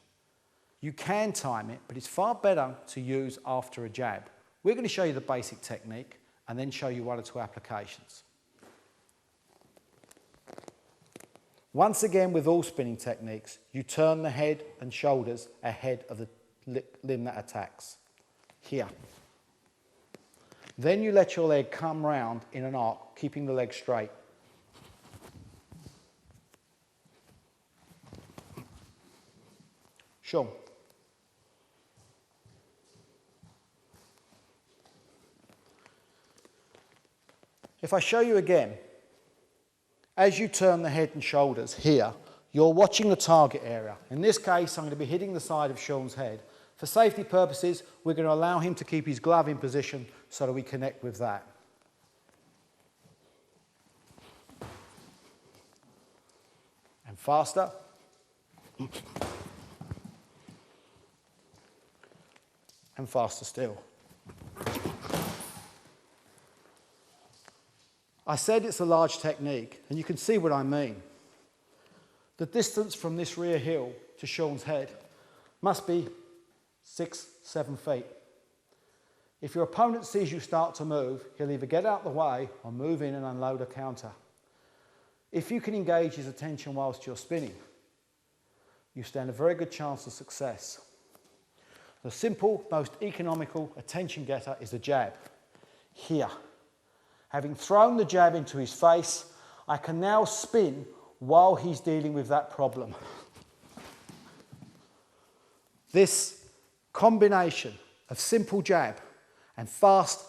you can time it, but it's far better to use after a jab. We're going to show you the basic technique and then show you one or two applications. Once again, with all spinning techniques, you turn the head and shoulders ahead of the limb that attacks. Here. Then you let your leg come round in an arc, keeping the leg straight. Sure. If I show you again, as you turn the head and shoulders here, you're watching the target area. In this case, I'm going to be hitting the side of Sean's head. For safety purposes, we're going to allow him to keep his glove in position so that we connect with that. And faster. And faster still. I said it's a large technique, and you can see what I mean. The distance from this rear heel to Sean's head must be 6, 7 feet. If your opponent sees you start to move, he'll either get out the way or move in and unload a counter. If you can engage his attention whilst you're spinning, you stand a very good chance of success. The simple, most economical attention getter is a jab. Here. Having thrown the jab into his face, I can now spin while he's dealing with that problem. This combination of simple jab and fast,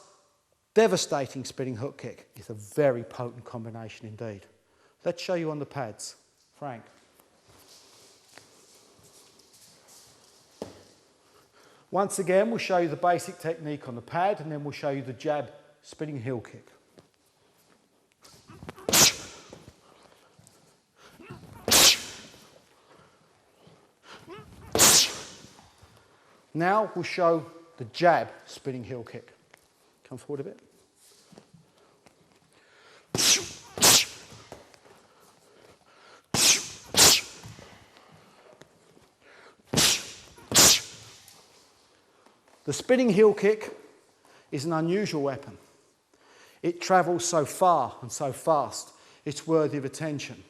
devastating spinning hook kick is a very potent combination indeed. Let's show you on the pads. Frank. Once again, we'll show you the basic technique on the pad, and then we'll show you the jab spinning heel kick. Now we'll show the jab spinning heel kick. Come forward a bit. The spinning heel kick is an unusual weapon. It travels so far and so fast, it's worthy of attention.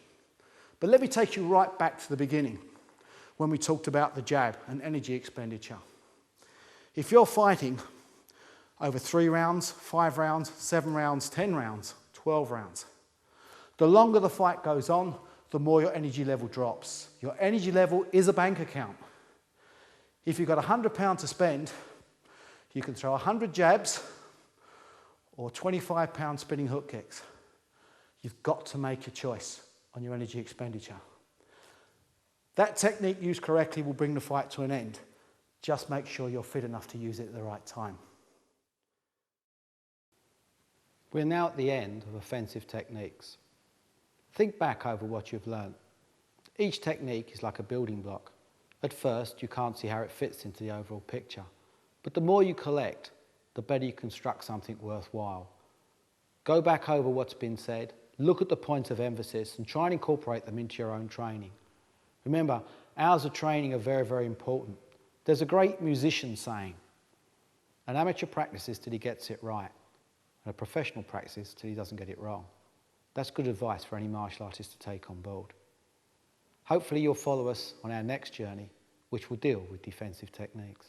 But let me take you right back to the beginning, when we talked about the jab and energy expenditure. If you're fighting over 3 rounds, 5 rounds, 7 rounds, 10 rounds, 12 rounds, the longer the fight goes on, the more your energy level drops. Your energy level is a bank account. If you've got £100 to spend, you can throw 100 jabs or 25 pound spinning hook kicks. You've got to make your choice on your energy expenditure. That technique used correctly will bring the fight to an end. Just make sure you're fit enough to use it at the right time. We're now at the end of offensive techniques. Think back over what you've learned. Each technique is like a building block. At first, you can't see how it fits into the overall picture. But the more you collect, the better you construct something worthwhile. Go back over what's been said, look at the points of emphasis and try and incorporate them into your own training. Remember, hours of training are very, very important. There's a great musician saying, an amateur practices till he gets it right, and a professional practices till he doesn't get it wrong. That's good advice for any martial artist to take on board. Hopefully you'll follow us on our next journey, which will deal with defensive techniques.